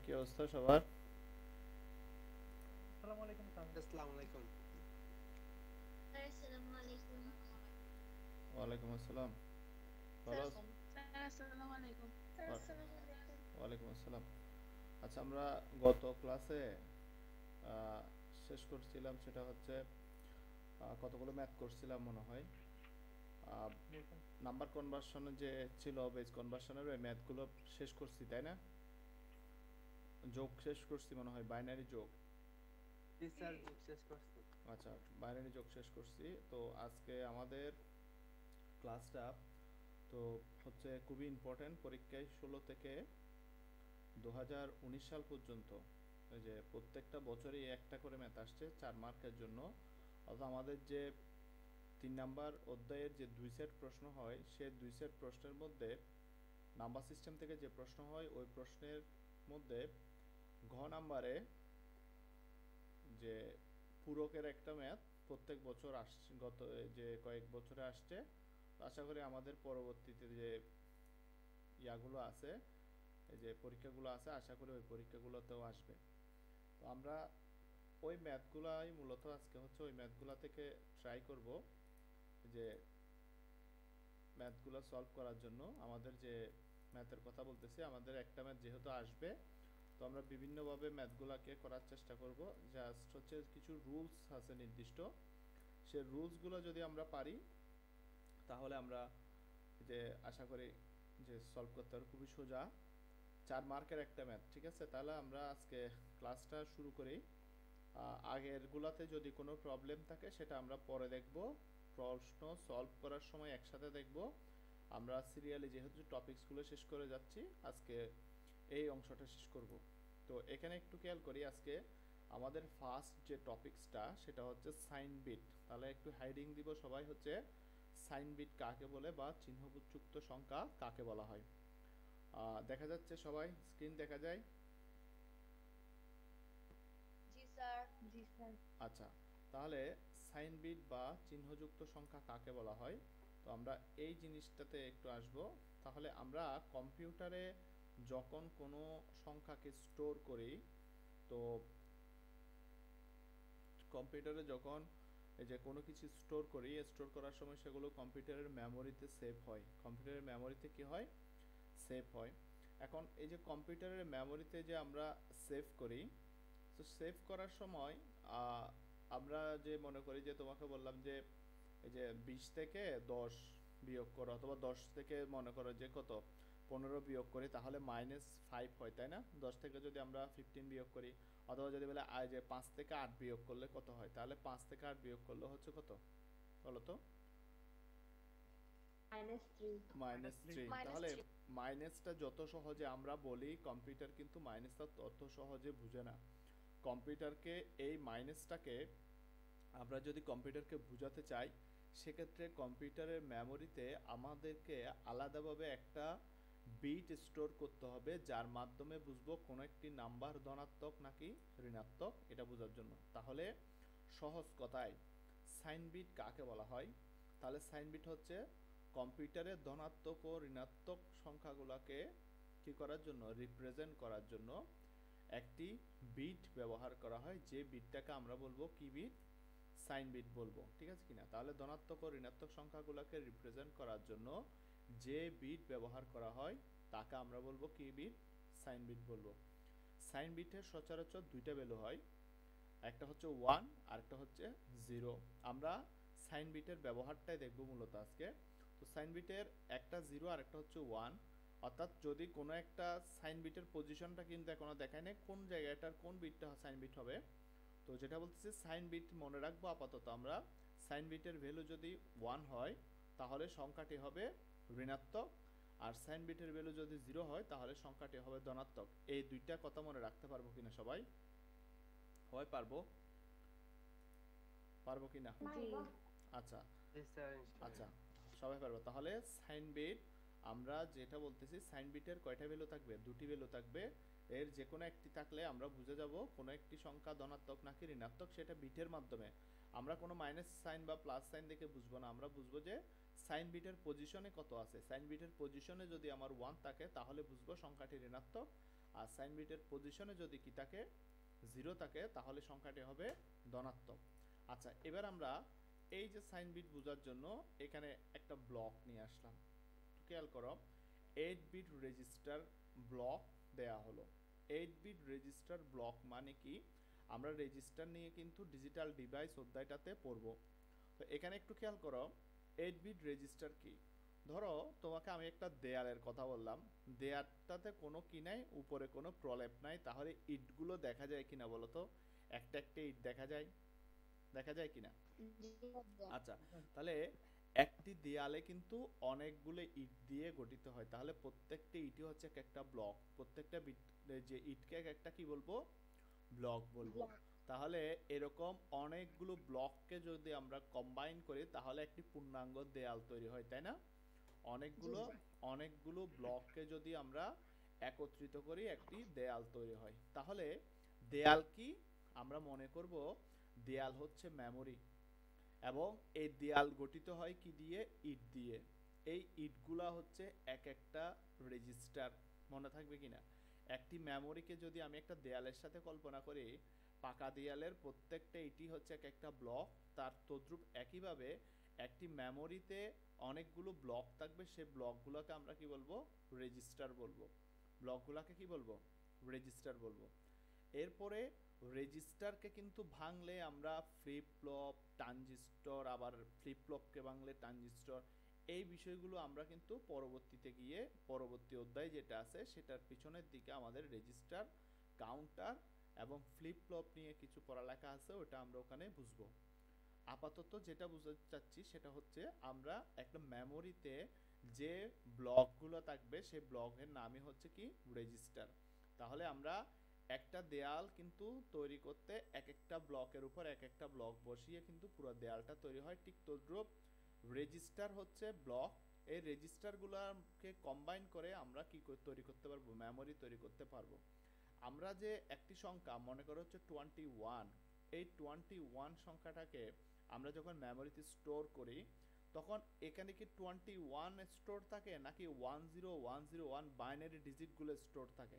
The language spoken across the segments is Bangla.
কি অবস্থা সবার? আসসালামু আলাইকুম স্যার। আসসালামু আলাইকুম। স্যার আসসালামু আলাইকুম। ওয়ালাইকুম আসসালাম। ভালো স্যার আছ- স্যার আসসালামু আলাইকুম। স্যার ওয়া- আসসালামু আলাইকুম। ওয়ালাইকুম আসসালাম। আচ্ছা, আমরা গত ক্লাসে আহ, শেষ করছিলাম, সেটা হচ্ছে কতগুলো ম্যাথ করছিলাম মনে হয়। জি স্যার। নাম্বার কনভার্সনে যে ছিল, বেজ কনভার্সনের ওই ম্যাথগুলো শেষ করছি, তাই না? যোগ শেষ করছি মনে হয়, বাইনারি যোগ। জি স্যার, যোগ শেষ করছি। আচ্ছা, বাইনারি যোগ শেষ করছি। তো আজকে আমাদের ক্লাসটা তো হচ্ছে খুবই ইম্পর্ট্যান্ট। পরীক্ষায় 16 থেকে 2019 সাল পর্যন্ত ওই যে প্রত্যেকটা বছরই একটা করে ম্যাথ আসছে 4 মার্কের জন্য। অর্থাৎ আমাদের যে 3 নাম্বার অধ্যায়ের যে 2 সেট প্রশ্ন হয়, সে 2 সেট প্রশ্নের মধ্যে নাম্বার সিস্টেম থেকে যে প্রশ্ন হয়, ওই প্রশ্নের মধ্যে ঘ নাম্বারে যে পূরকের একটা ম্যাথ প্রত্যেক বছর আসছে, গত যে কয়েক বছরে আসছে। তো আশা করি আমাদের পরবর্তীতে যে ইয়াগুলো আছে, এই যে পরীক্ষাগুলো আছে, আশা করি ওই পরীক্ষাগুলোতেও আসবে। তো আমরা ওই ম্যাথগুলাই মূলত আজকে হচ্ছে ওই ম্যাথগুলা থেকে ট্রাই করব যে ম্যাথগুলো সলভ করার জন্য। আমাদের যে ম্যাথের কথা বলতেছি, আমাদের একটা ম্যাথ যেহেতু আসবে, তো আমরা বিভিন্নভাবে ম্যাথগুলোকে করার চেষ্টা করব। জাস্ট হচ্ছে কিছু রুলস আছে নির্দিষ্ট, সে রুলসগুলো যদি আমরা পারি, তাহলে আমরা যে আশা করি যে সলভ করতে পারবো। খুবই সোজা, 4 মার্কের একটা ম্যাথ, ঠিক আছে? তাহলে আমরা আজকে ক্লাসটা শুরু করি। আগের গুলাতে যদি কোনো প্রবলেম থাকে সেটা আমরা পরে দেখব, প্রশ্ন সলভ করার সময় একসাথে দেখব। আমরা সিরিয়ালি যেহেতু টপিকসগুলো শেষ করে যাচ্ছি, আজকে এই অংশটা শেষ করব। তো এখানে একটু খেয়াল করি, আজকে আমাদের ফার্স্ট যে টপিকসটা সেটা হচ্ছে সাইন বিট। তাহলে একটু হাইডিং দিব সবাই, হচ্ছে সাইন বিট কাকে বলে বা চিহ্নযুক্ত সংখ্যা কাকে বলা হয়। দেখা যাচ্ছে সবাই, স্ক্রিন দেখা যায়? জি স্যার। জি স্যার। আচ্ছা, তাহলে সাইন বিট বা চিহ্নযুক্ত সংখ্যা কাকে বলা হয়, তো আমরা এই জিনিসটাতে একটু আসব। তাহলে আমরা কম্পিউটারে যখন কোনো সংখ্যাকে স্টোর করি, তো কম্পিউটারে যখন এই যে কোনো কিছু স্টোর করি, স্টোর করার সময় সেগুলো কম্পিউটারের মেমোরিতে সেভ হয়। কম্পিউটারের মেমোরিতে কি হয়? সেভ হয়। এখন এই যে কম্পিউটারের মেমোরিতে যে আমরা সেভ করি, তো সেভ করার সময় আহ, আমরা যে মনে করি যে তোমাকে বললাম যে এই যে 20 থেকে 10 বিয়োগ করো, অথবা 10 থেকে মনে করো যে কত 15 বিয়োগ করি, তাহলে -5 হয়, তাই না? 10 থেকে যদি আমরা 15 বিয়োগ করি, অথবা যদি বলে যে 5 থেকে 8 বিয়োগ করলে কত হয়, তাহলে 5 থেকে 8 বিয়োগ করলে হচ্ছে কত বলো তো? -3। -3। -3। তাহলে -3। মাইনাসটা যত সহজে আমরা বলি, কম্পিউটার কিন্তু মাইনাসটা তত সহজে বুঝে না। কম্পিউটারকে এই মাইনাসটাকে আমরা যদি কম্পিউটারকে বোঝাতে চাই, সেক্ষেত্রে কম্পিউটারের মেমোরিতে আমাদেরকে আলাদাভাবে একটা বিট স্টোর করতে হবে, যার মাধ্যমে বুঝবো কোনো একটি নাম্বার ধনাত্মক নাকি ঋণাত্মক, এটা বোঝার জন্য। তাহলে সহজ কথায় সাইন বিট কাকে বলা হয়? তাহলে সাইন বিট হচ্ছে কম্পিউটারে ধনাত্মক ও ঋণাত্মক সংখ্যাগুলোকে কি করার জন্য, রিপ্রেজেন্ট করার জন্য একটি বিট ব্যবহার করা হয়, যে বিটটাকে আমরা বলবো কি বিট? সাইন বিট বলবো, ঠিক আছে কিনা? তাহলে ধনাত্মক ও ঋণাত্মক সংখ্যাগুলোকে রিপ্রেজেন্ট করার জন্য যে বিট ব্যবহার করা হয়, তাকে আমরা বলবো কি বিট? সাইন বিট বলবো। সাইন বিটের সচরাচর দুইটা ভ্যালু হয়, একটা হচ্ছে 1 আর একটা হচ্ছে 0। আমরা সাইন বিটের ব্যবহারটাই দেখব মূলত আজকে। তো সাইন বিটের একটা 0 আর একটা হচ্ছে 1। অর্থাৎ যদি কোনো একটা সাইন বিটের পজিশনটা কিন্তু এখনো দেখায় নাই, কোন জায়গাটার কোন বিটটা সাইন বিট হবে। তো যেটা বলতেছি সাইন বিট মনে রাখবো আপাতত আমরা, সাইন বিটের ভ্যালু যদি 1 হয় তাহলে সংখ্যাটি হবে ঋণাত্মক, আর সাইন বিটের ভ্যালু যদি 0 হয় তাহলে সংখ্যাটি হবে ধনাত্মক। এই দুইটা কথা মনে রাখতে পারবো কিনা সবাই? হয় পারবো? পারবো কিনা? জি। আচ্ছা। জি স্যার, ইনশাআল্লাহ। আচ্ছা, সবাই পারবো। তাহলে সাইন বিট, আমরা যেটা বলতেছি সাইন বিটের কয়টা ভ্যালু থাকবে? দুটি ভ্যালু থাকবে। এর যে কোনো একটি থাকলে আমরা বুঝে যাব কোনো একটি সংখ্যা ধনাত্মক নাকি ঋণাত্মক, সেটা বিটের মাধ্যমে। আমরা কোনো মাইনাস সাইন বা প্লাস সাইন দেখে বুঝবো না, আমরা বুঝবো যে সাইন বিটের পজিশনে কত আছে। সাইন বিটের পজিশনে যদি আমার 1 থাকে তাহলে বুঝবো সংখ্যাটি ঋণাত্মক, আর সাইন বিটের পজিশনে যদি কি থাকে 0 থাকে তাহলে সংখ্যাটি হবে ধনাত্মক। আচ্ছা, এবার আমরা এই যে সাইন বিট বোঝার জন্য এখানে একটা ব্লক নিয়ে আসলাম। খেয়াল করো, 8 বিট রেজিস্টার ব্লক দেয়া হলো। 8 বিট রেজিস্টার ব্লক মানে কি, আমরা রেজিস্টার নিয়ে কিন্তু ডিজিটাল ডিভাইস অধ্যায়টাতে পড়ব। তো এখানে একটু খেয়াল করো, 8 বিট রেজিস্টার কি। ধরো তোমাকে আমি একটা দেয়ালের কথা বললাম, দেয়ালটাতে কোনো কি নাই, উপরে কোনো প্রলেপ নাই, তাহলে ইটগুলো দেখা যায় কিনা বলো তো? একটা একটা ইট দেখা যায়, দেখা যায় কিনা? আচ্ছা, তাহলে একটি দেয়ালে কিন্তু অনেকগুলো ইট দিয়ে গঠিত হয়, তাহলে প্রত্যেকটা ইটই হচ্ছে এক একটা ব্লক। প্রত্যেকটা যে ইটকে এক একটা কি বলবো, ব্লক বলবো। তাহলে এরকম অনেকগুলো ব্লককে যদি আমরা কম্বাইন করি তাহলে একটি পূর্ণাঙ্গ দেয়াল তৈরি হয়, তাই না? অনেকগুলো ব্লককে যদি আমরা একত্রিত করি একটি দেয়াল তৈরি হয়। তাহলে দেয়াল কি, আমরা মনে করব দেয়াল হচ্ছে মেমোরি, এবং এই দেয়াল গঠিত হয় কি দিয়ে, ইট দিয়ে। এই ইটগুলা হচ্ছে এক একটা রেজিস্টার, মনে থাকবে কিনা? একটি মেমোরিকে যদি আমি একটা দেয়ালের সাথে কল্পনা করি, পাকা দেয়ালের প্রত্যেকটা ইটই হচ্ছে এক একটা ব্লক, তার তদ্রূপ একইভাবে একটি মেমোরিতে অনেকগুলো ব্লক থাকবে, সেই ব্লকগুলোকে আমরা কি বলবো, রেজিস্টার বলবো। ব্লকগুলোকে কি বলবো, রেজিস্টার বলবো। এরপরে রেজিস্টারকে কিন্তু ভাঙলে আমরা ফ্লিপ ফ্লপ, ট্রানজিস্টর, আবার ফ্লিপ ফ্লপকে ভাঙলে ট্রানজিস্টর, এই বিষয়গুলো আমরা কিন্তু পরবর্তীতে গিয়ে পরবর্তী অধ্যায় যেটা আছে সেটার পিছনের দিকে আমাদের রেজিস্টার, কাউন্টার এবং ফ্লিপ ফ্লপ নিয়ে কিছু পড়ালেখা আছে, ওটা আমরা ওখানে বুঝবো। আপাতত যেটা বুঝতে চাচ্ছি সেটা হচ্ছে আমরা একটা মেমোরিতে যে ব্লকগুলো থাকবে সেই ব্লকের নামই হচ্ছে কি, রেজিস্টার। তাহলে আমরা একটা দেয়াল কিন্তু তৈরি করতে এক একটা ব্লকের উপর এক একটা ব্লক বসিয়ে কিন্তু পুরো দেয়ালটা তৈরি হয়, ঠিক তদ্রূপ রেজিস্টার হচ্ছে ব্লক। এই রেজিস্টারগুলোকে কম্বাইন করে আমরা কি তৈরি করতে পারবো, মেমোরি তৈরি করতে পারবো। আমরা যে একটি সংখ্যা মনে করো হচ্ছে 21, এই 21 সংখ্যাটাকে আমরা যখন মেমোরিতে স্টোর করি তখন এখানে কি 21 স্টোর থাকে নাকি 10101 বাইনারি ডিজিটগুলো স্টোর থাকে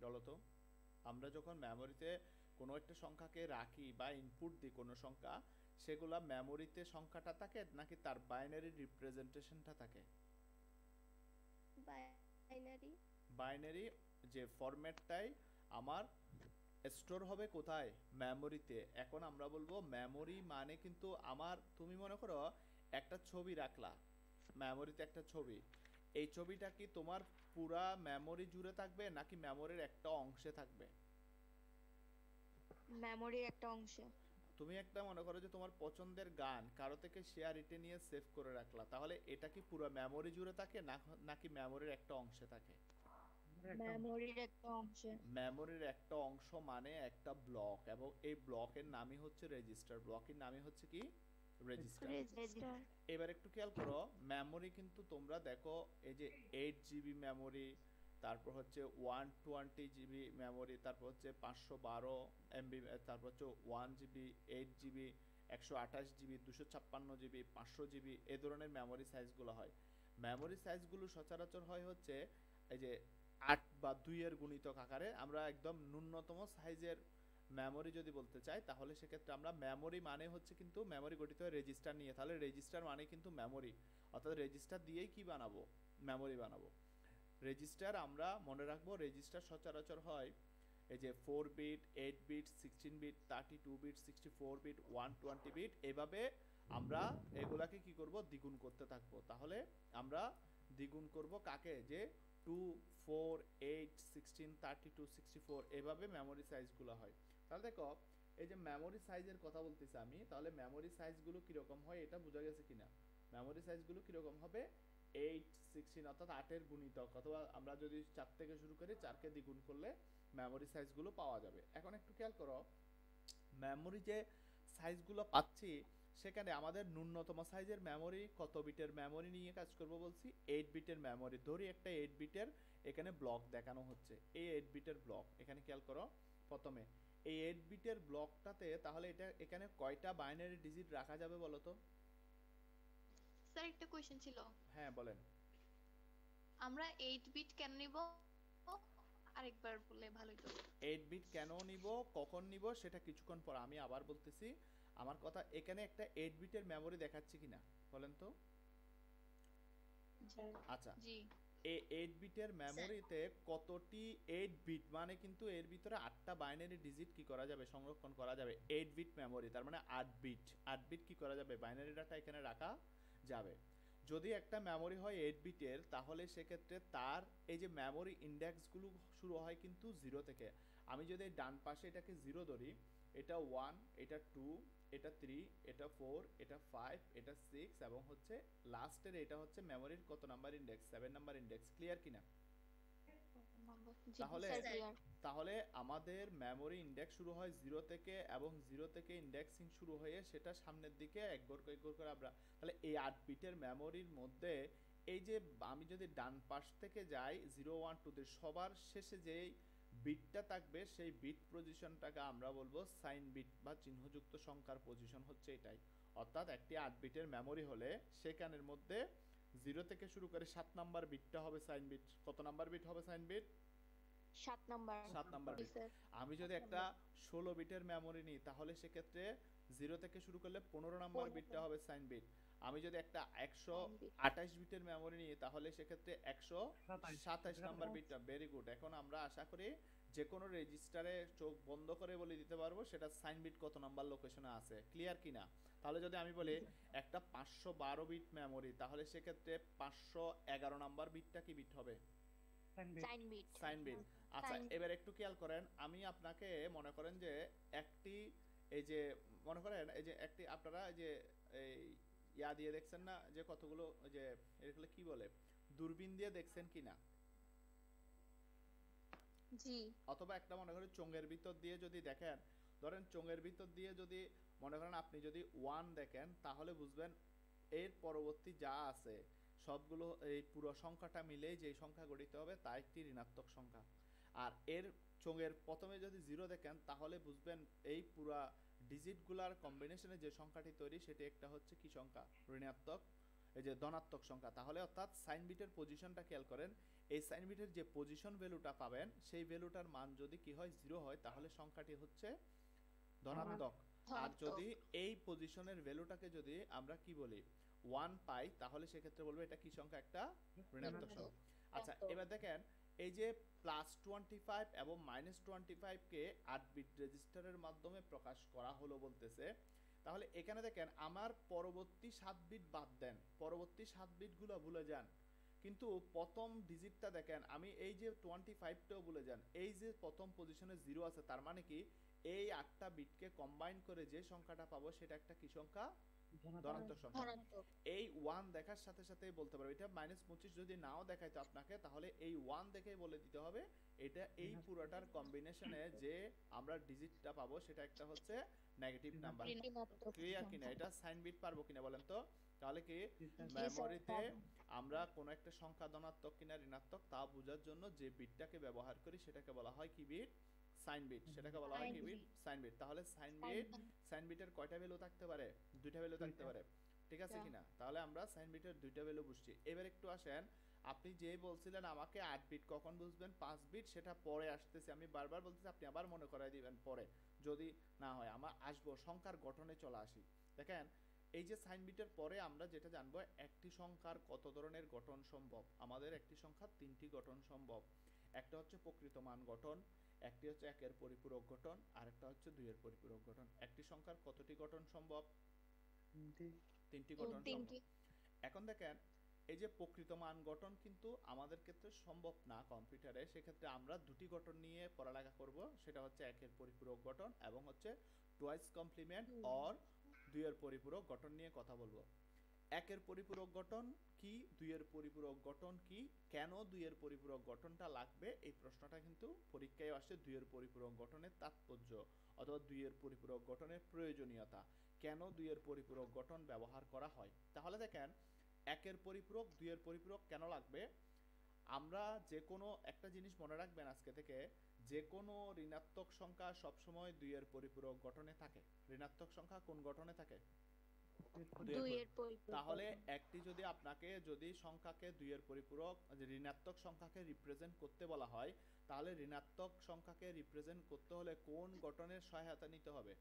বলো তো? আমরা যখন মেমোরিতে কোনো একটা সংখ্যাকে রাখি বা ইনপুট দিই কোনো সংখ্যা, সেগুলা মেমোরিতে সংখ্যাটা থাকে নাকি তার বাইনারি রিপ্রেজেন্টেশনটা থাকে? বাইনারি। বাইনারি যে ফরম্যাটটাই আমার স্টোর হবে কোথায়, মেমোরিতে। এখন আমরা বলবো মেমোরি মানে কিন্তু আমার, তুমি মনে করো একটা ছবি রাখলা মেমোরিতে, একটা ছবি, এই ছবিটা কি তোমার পুরা মেমোরি জুড়ে থাকবে নাকি মেমোরির একটা অংশে থাকবে? মেমোরির একটা অংশে। তুমি একটা মনে করো যে তোমার পছন্দের গান কারো থেকে শেয়ার ইটে নিয়ে সেভ করে রাখলা, তাহলে এটা কি পুরো মেমোরি জুড়ে থাকে নাকি মেমোরির একটা অংশে থাকে? মেমোরির একটা অংশে। মেমোরির একটা অংশ মানে একটা ব্লক, এবং এই ব্লকের নামই হচ্ছে রেজিস্টার। ব্লকের নামই হচ্ছে কি, রেজিস্টার। রেজিস্টার। এবার একটু খেয়াল করো, মেমোরি কিন্তু তোমরা দেখো এই যে 8 জিবি মেমোরি, তারপর হচ্ছে 120 জিবি মেমোরি, তারপর হচ্ছে 512 MB, তারপর হচ্ছে 1 GB, 8 GB, 128 GB, 256 GB, 500 GB, এই ধরনের মেমোরি সাইজগুলো হয়। মেমোরি সাইজগুলো সচরাচর হয় হচ্ছে এই যে 8 বা 2 এর গুণিতক আকারে। আমরা একদম ন্যূনতম সাইজের মেমোরি যদি বলতে চাই তাহলে সেক্ষেত্রে আমরা মেমোরি মানে হচ্ছে কিন্তু মেমোরি গঠিত হয় রেজিস্টার নিয়ে, তাহলে রেজিস্টার মানে কিন্তু মেমোরি, অর্থাৎ রেজিস্টার দিয়েই কি বানাবো, মেমোরি বানাবো। রেজিস্টার আমরা মনে রাখবো, রেজিস্টার সচরাচর হয় এই যে 4 bit, 8 bit, 16 bit, 32 bit, 64 bit, 120 bit, এভাবে আমরা এগুলাকে কি করব, দ্বিগুণ করতে থাকবো। তাহলে আমরা দ্বিগুণ করব কাকে, যে 2, 4, 8, 16, 32, 64, এভাবে মেমোরি সাইজগুলো হয়। তাহলে দেখো এই যে মেমোরি সাইজের কথা বলতেছি আমি, তাহলে মেমোরি সাইজগুলো কিরকম হয় এটা বোঝা গেছে কিনা? মেমোরি সাইজগুলো কিরকম হবে, 8, 16 অর্থাৎ 8 এর গুণিতক, অথবা আমরা যদি 4 থেকে শুরু করি 4 কে দ্বিগুণ করলে মেমোরি সাইজগুলো পাওয়া যাবে। এখন একটু খেয়াল করো, মেমোরি যে সাইজগুলো পাচ্ছি সেখানে আমাদের ন্যূনতম সাইজের মেমোরি কত বিটের মেমোরি নিয়ে কাজ করব বলছি, 8 বিটের মেমোরি। ধরি একটা 8 বিটের এখানে ব্লক দেখানো হচ্ছে, এই 8 বিটের ব্লক এখানে খেয়াল করো। প্রথমে এই 8 বিটের ব্লকটাতে তাহলে এটা এখানে কয়টা বাইনারি ডিজিট রাখা যাবে বলো তো? স্যার একটা কোয়েশ্চেন ছিল। হ্যাঁ বলেন। আমরা 8 বিট কেন নিব আরেকবার বললে ভালোই তো। 8 বিট কেন নিব, কখন নিব সেটা কিছুক্ষণ পর আমি আবার বলতেছি। আমার কথা, এখানে একটা 8 বিটের মেমরি দেখাচ্ছি কিনা বলেন তো? জি আচ্ছা, জি এই 8 বিটের মেমোরিতে কতটি 8 বিট, মানে কিন্তু এর ভিতরে 8টা বাইনারি ডিজিট কি করা যাবে, সংরক্ষণ করা যাবে। 8 বিট মেমোরি তার মানে 8 বিট, 8 বিট কি করা যাবে, বাইনারি ডাটা এখানে রাখা যাবে। যদি একটা মেমোরি হয় 8 বিটের, তাহলে সেক্ষেত্রে তার এই যে মেমোরি ইন্ডেক্সগুলো শুরু হয় কিন্তু 0 থেকে। আমি যদি ডান পাশে এটাকে 0 ধরি, এটা 1, এটা 2, এটা 3, এটা 4, এটা 5, এটা 6 এবং হচ্ছে লাস্টের এটা হচ্ছে মেমোরির কত number index, 7 number index. Clear কিনা? জি তাহলে স্যার ক্লিয়ার। তাহলে আমাদের মেমোরি ইন্ডেক্স শুরু হয় 0 থেকে এবং 0 থেকে ইন্ডেক্সিং শুরু হয়ে সেটা সামনের দিকে এক ঘর করে আমরা, তাহলে এই 8 বিটের মেমোরির মধ্যে এই যে আমি যদি ডান পাশ থেকে যাই 0 1 2 তে সবার শেষে যেই বিটটা থাকবে সেই বিট পজিশনটাকে আমরা বলবো সাইন বিট বা চিহ্নযুক্ত সংখ্যার পজিশন হচ্ছে এটাই। অর্থাৎ একটি 8 বিটের মেমোরি হলে সেখানের মধ্যে 0 থেকে শুরু করে 7 নাম্বার বিটটা হবে সাইন বিট। কত নাম্বার বিট হবে সাইন বিট? 7 নাম্বার। 7 নাম্বার জি বিট। স্যার। আমি যদি একটা 16 বিটের মেমোরি নিই তাহলে সেক্ষেত্রে 0 থেকে শুরু করলে 15 নাম্বার বিটটা হবে সাইন বিট। আমি যদি একটা 128 বিটের মেমোরি নিই তাহলে সেক্ষেত্রে 127 নাম্বার বিটটা। Very good. এখন আমরা আশা করি যে কোনো রেজিস্টারে চোখ বন্ধ করে বলে দিতে পারবো সেটা সাইন বিট কত নাম্বার লোকেশনে আছে। ক্লিয়ার কিনা? তাহলে যদি আমি বলি একটা 512 বিট মেমোরি, তাহলে সেক্ষেত্রে 511 নাম্বার বিটটা কি বিট হবে? Sign bit. Sign bit. আচ্ছা, এবার একটু খেয়াল করেন, আমি আপনাকে মনে করেন যে একটি এই যে মনে করেন এই যে একটি আপনারা এই যে এই ইয়া দিয়ে দেখছেন না যে কতগুলো ওই যে এগুলো কি বলে দূরবীন দিয়ে দেখছেন কিনা, জি অথবা একটা মনে করেন চোঙের ভিতর দিয়ে যদি দেখেন, ধরেন চোঙের ভিতর দিয়ে যদি মনে করেন আপনি যদি 1 দেখেন তাহলে বুঝবেন এর পরবর্তী যা আছে সবগুলো এই পুরো সংখ্যাটা মিলে যে সংখ্যা গঠিত হবে তা একটি ঋণাত্মক সংখ্যা। আর এর চোঙের প্রথমে যদি 0 দেখেন তাহলে বুঝবেন এই পুরা ডিজিটগুলার কম্বিনেশনে যে সংখ্যাটি তৈরি সেটি একটা হচ্ছে কি সংখ্যা, ঋণাত্মক, এই যে ধনাত্মক সংখ্যা। তাহলে অর্থাৎ সাইন বিটের পজিশনটা খেয়াল করেন, এই সাইন বিটের যে পজিশন ভ্যালুটা পাবেন সেই ভ্যালুটার মান যদি কি হয় 0 হয় তাহলে সংখ্যাটি হচ্ছে ধনাত্মক। আর যদি এই পজিশনের ভ্যালুটাকে যদি আমরা কি বলি 1 পাই তাহলে সেক্ষেত্রে বলবো এটা কি সংখ্যা, একটা ঋণাত্মক সংখ্যা। আচ্ছা, এবার দেখেন এই যে +25 এবং -25 কে 8 বিট রেজিস্টারের মাধ্যমে প্রকাশ করা হলো বলতেছে। তাহলে এখানে দেখেন আমার পরবর্তী 7 বিট বাদ দেন, পরবর্তী 7 বিটগুলো ভুলে যান, কিন্তু প্রথম ডিজিটটা দেখেন, আমি এই যে 25টাও ভুলে যান, এই যে প্রথম পজিশনে 0 আছে তার মানে কি এই 8টা বিটকে কম্বাইন করে যে সংখ্যাটা পাবো সেটা একটা কি সংখ্যা, ধনাত্মক সংখ্যা। ধনাত্মক। এই 1 দেখার সাথে সাথেই বলতে পারবে এটা -25 যদি নাও দেখাইতো আপনাকে তাহলে এই 1 দেখেই বলে দিতে হবে এটা এই পুরোটার কম্বিনেশনে যে আমরা ডিজিটটা পাবো সেটা একটা হচ্ছে নেগেটিভ নাম্বার। ঋণাত্মক ক্লিয়ার কিনা? এটা সাইন বিট পারবো কিনা বলেন তো? তাহলে কি মেমোরিতে আমরা কোন একটা সংখ্যা ধনাত্মক কিনা ঋণাত্মক তা বোঝার জন্য যে বিটটাকে ব্যবহার করি সেটাকে বলা হয় কি বিট, সাইন বিট। সেটাকে বলা হয় কি বিট, সাইন বিট। তাহলে সাইন বিটের কয়টা ভ্যালু থাকতে পারে? দুইটা ভ্যালু থাকতে পারে। ঠিক আছে কিনা? তাহলে আমরা সাইন বিটের দুইটা ভ্যালু বুঝছি। এবার একটু আসেন, আপনি যে বলছিলেন আমাকে 8 বিট কখন বুঝবেন 5 বিট সেটা পরে আসতেছে, আমি বারবার বলতেছি আপনি আবার মনে করাই দিবেন পরে যদি না হয়। আমার আসবো সংখ্যার গঠনে চলে আসি। দেখেন এই যে সাইন বিটের পরে আমরা যেটা জানবো একটি সংখ্যার কত ধরনের গঠন সম্ভব। আমাদের একটি সংখ্যার 3টি গঠন সম্ভব। একটা হচ্ছে প্রকৃত মান গঠন, একটি হচ্ছে 1-এর পরিপূরক গঠন, আর একটা হচ্ছে 2-এর পরিপূরক গঠন। একটি সংখ্যার কতটি গঠন সম্ভব? 3টি গঠন সম্ভব। এখন দেখেন এই যে প্রকৃত মান গঠন কিন্তু আমাদের ক্ষেত্রে সম্ভব না কম্পিউটারে, সেক্ষেত্রে আমরা দুটি গঠন নিয়ে পড়ালেখা করব, সেটা হচ্ছে 1-এর পরিপূরক গঠন এবং হচ্ছে টুয়াইস কমপ্লিমেন্ট অর 2-এর পরিপূরক গঠন নিয়ে কথা বলবো। 1-এর পরিপূরক গঠন কি, 2-এর পরিপূরক গঠন কি, কেন 2-এর পরিপূরক গঠনটা লাগবে, এই প্রশ্নটা কিন্তু পরীক্ষায় আসে। 2-এর পরিপূরক গঠনের তাৎপর্য অথবা 2-এর পরিপূরক গঠনের প্রয়োজনীয়তা, কেন 2-এর পরিপূরক গঠন ব্যবহার করা হয়। তাহলে দেখেন 1-এর পরিপূরক 2-এর পরিপূরক কেন লাগবে, আমরা যে কোনো একটা জিনিস মনে রাখবেন আজকে থেকে, যে কোনো ঋণাত্মক সংখ্যা সবসময় 2-এর পরিপূরক গঠনে থাকে। ঋণাত্মক সংখ্যা কোন গঠনে থাকে? দুইয়ের দুইয়ের পরিপূরক তাহলে গঠন। একটি যদি আপনাকে যদি সংখ্যাকে দুইয়ের পরিপূরক যে ঋণাত্মক সংখ্যাকে রিপ্রেজেন্ট করতে বলা হয়, তাহলে ঋণাত্মক সংখ্যাকে রিপ্রেজেন্ট করতে হলে কোন গঠনের সহায়তা নিতে হবে?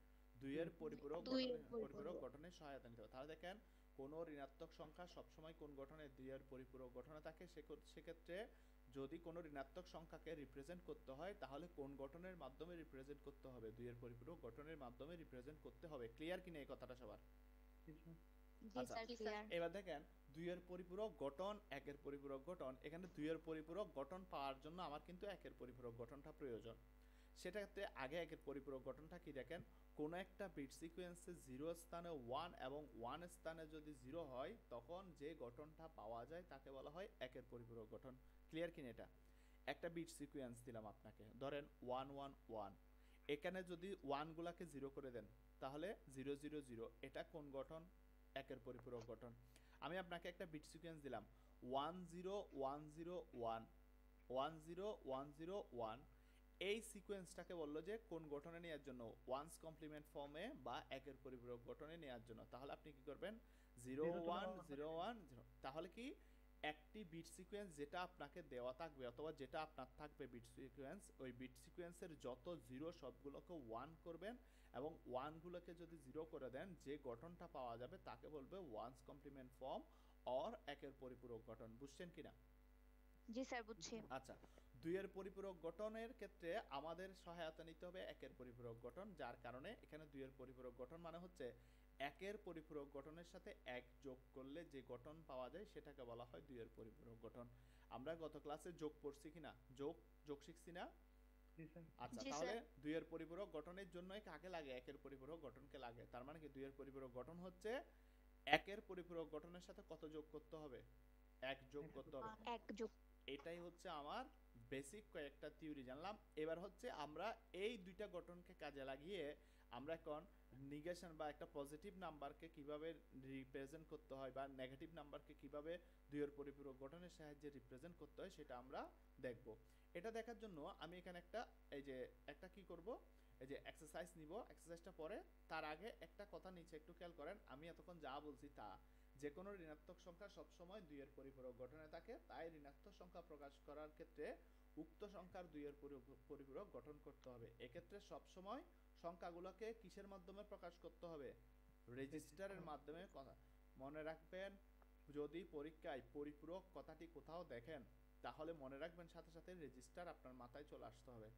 দুইয়ের পরিপূরক দুইয়ের পরিপূরক পরিপূরক। গঠনের সহায়তা নিতে হবে। তাহলে দেখেন কোনো ঋণাত্মক সংখ্যা সবসময় কোন গঠনে, দুইয়ের পরিপূরক গঠনে থাকে। সেক্ষেত্রে যদি কোনো ঋণাত্মক সংখ্যাকে রিপ্রেজেন্ট করতে হয় তাহলে কোন গঠনের মাধ্যমে রিপ্রেজেন্ট করতে হবে? দুইয়ের পরিপূরক গঠনের মাধ্যমে রিপ্রেজেন্ট করতে হবে। ক্লিয়ার কিনা এই কথাটা সবার? জি আচ্ছা, স্যার ক্লিয়ার। এবার দেখেন দুইয়ের পরিপূরক গঠন, একের পরিপূরক গঠন। এখানে দুইয়ের পরিপূরক গঠন পাওয়ার জন্য আমার কিন্তু একের পরিপূরক গঠনটা প্রয়োজন। সেটাতে আগে একের পরিপূরক গঠনটা কি দেখেন, কোনো একটা বিট সিকোয়েন্সে 0 স্থানে 1 এবং 1 স্থানে যদি 0 হয় তখন যে গঠনটা পাওয়া যায় তাকে বলা হয় একের পরিপূরক গঠন। ক্লিয়ার কিনা এটা? একটা বিট সিকোয়েন্স দিলাম আপনাকে, ধরেন 1 1 1, এখানে যদি 1 গুলাকে 0 করে দেন তাহলে 0 0 0, এটা কোন গঠন? একের পরিপূরক গঠন। আমি আপনাকে একটা বিট সিকোয়েন্স দিলাম 1 0 1 0 1 1 0 1 0 1, এই সিকোয়েন্সটাকে বললো যে কোন গঠনে নেওয়ার জন্য? ওয়ান্স কমপ্লিমেন্ট ফর্মে বা একের পরিপূরক গঠনে নেওয়ার জন্য। তাহলে আপনি কি করবেন? 0 1 0 1 0। তাহলে কি একটি বিট সিকোয়েন্স যেটা আপনাকে দেওয়া থাকবে অথবা যেটা আপনার থাকবে বিট সিকোয়েন্স, ওই বিট সিকোয়েন্সের যত 0 সবগুলোকে 1 করবেন এবং 1 গুলোকে যদি 0 করে দেন যে গঠনটা পাওয়া যাবে তাকে বলবে ওয়ান্স কমপ্লিমেন্ট ফর্ম অর একের পরিপূরক গঠন। বুঝছেন কিনা? জি স্যার বুঝছি। আচ্ছা, দুইয়ের পরিপূরক গঠনের ক্ষেত্রে আমাদের সহায়তা নিতে হবে একের পরিপূরক গঠন, যার কারণে এখানে দুইয়ের পরিপূরক গঠন মানে হচ্ছে একের পরিপূরক গঠনের সাথে এক যোগ করলে যে গঠন পাওয়া যায় সেটাকে বলা হয় দুইয়ের পরিপূরক গঠন। আমরা গত ক্লাসে যোগ পড়ছি কিনা? যোগ শিখছি না? জি স্যার। আচ্ছা, জি তাহলে স্যার। দুইয়ের পরিপূরক গঠনের জন্যই কাকে লাগে? একের পরিপূরক গঠনকে লাগে। তার মানে কি দুইয়ের পরিপূরক গঠন হচ্ছে একের পরিপূরক গঠনের সাথে কত যোগ করতে হবে? এক যোগ করতে হবে। এক যোগ। এটাই হচ্ছে আমার বেসিক কয়েকটা থিওরি জানলাম। এবার হচ্ছে আমরা এই দুইটা গঠনকে কাজে লাগিয়ে আমরা এখন নিগেশন বা একটা পজিটিভ নাম্বারকে কিভাবে রিপ্রেজেন্ট করতে হয় বা নেগেটিভ নাম্বারকে কিভাবে দুইয়ের পরিপূরক গঠনের সাহায্যে রিপ্রেজেন্ট করতে হয় সেটা আমরা দেখব। এটা দেখার জন্য আমি এখানে একটা কি করব, এই যে এক্সারসাইজ নিব। এক্সারসাইজটা পরে তার আগে একটা কথা নিচে একটু খেয়াল করেন। আমি এতক্ষণ যা বলছি তা যে কোনো ঋণাত্মক সংখ্যা সবসময় দুইয়ের পরিপূরক গঠনে থাকে, তাই ঋণাত্মক সংখ্যা প্রকাশ করার ক্ষেত্রে উক্ত সংখ্যার দুইয়ের পরিপূরক গঠন করতে হবে। এক্ষেত্রে সবসময় সংখ্যাগুলোকে কিসের মাধ্যমে প্রকাশ করতে হবে? রেজিস্টারের মাধ্যমে। কথা মনে রাখবেন, যদি পরীক্ষায় পরিপূরক কথাটি কোথাও দেখেন তাহলে মনে রাখবেন সাথে সাথে রেজিস্টার আপনার মাথায় চলে আসতে হবে।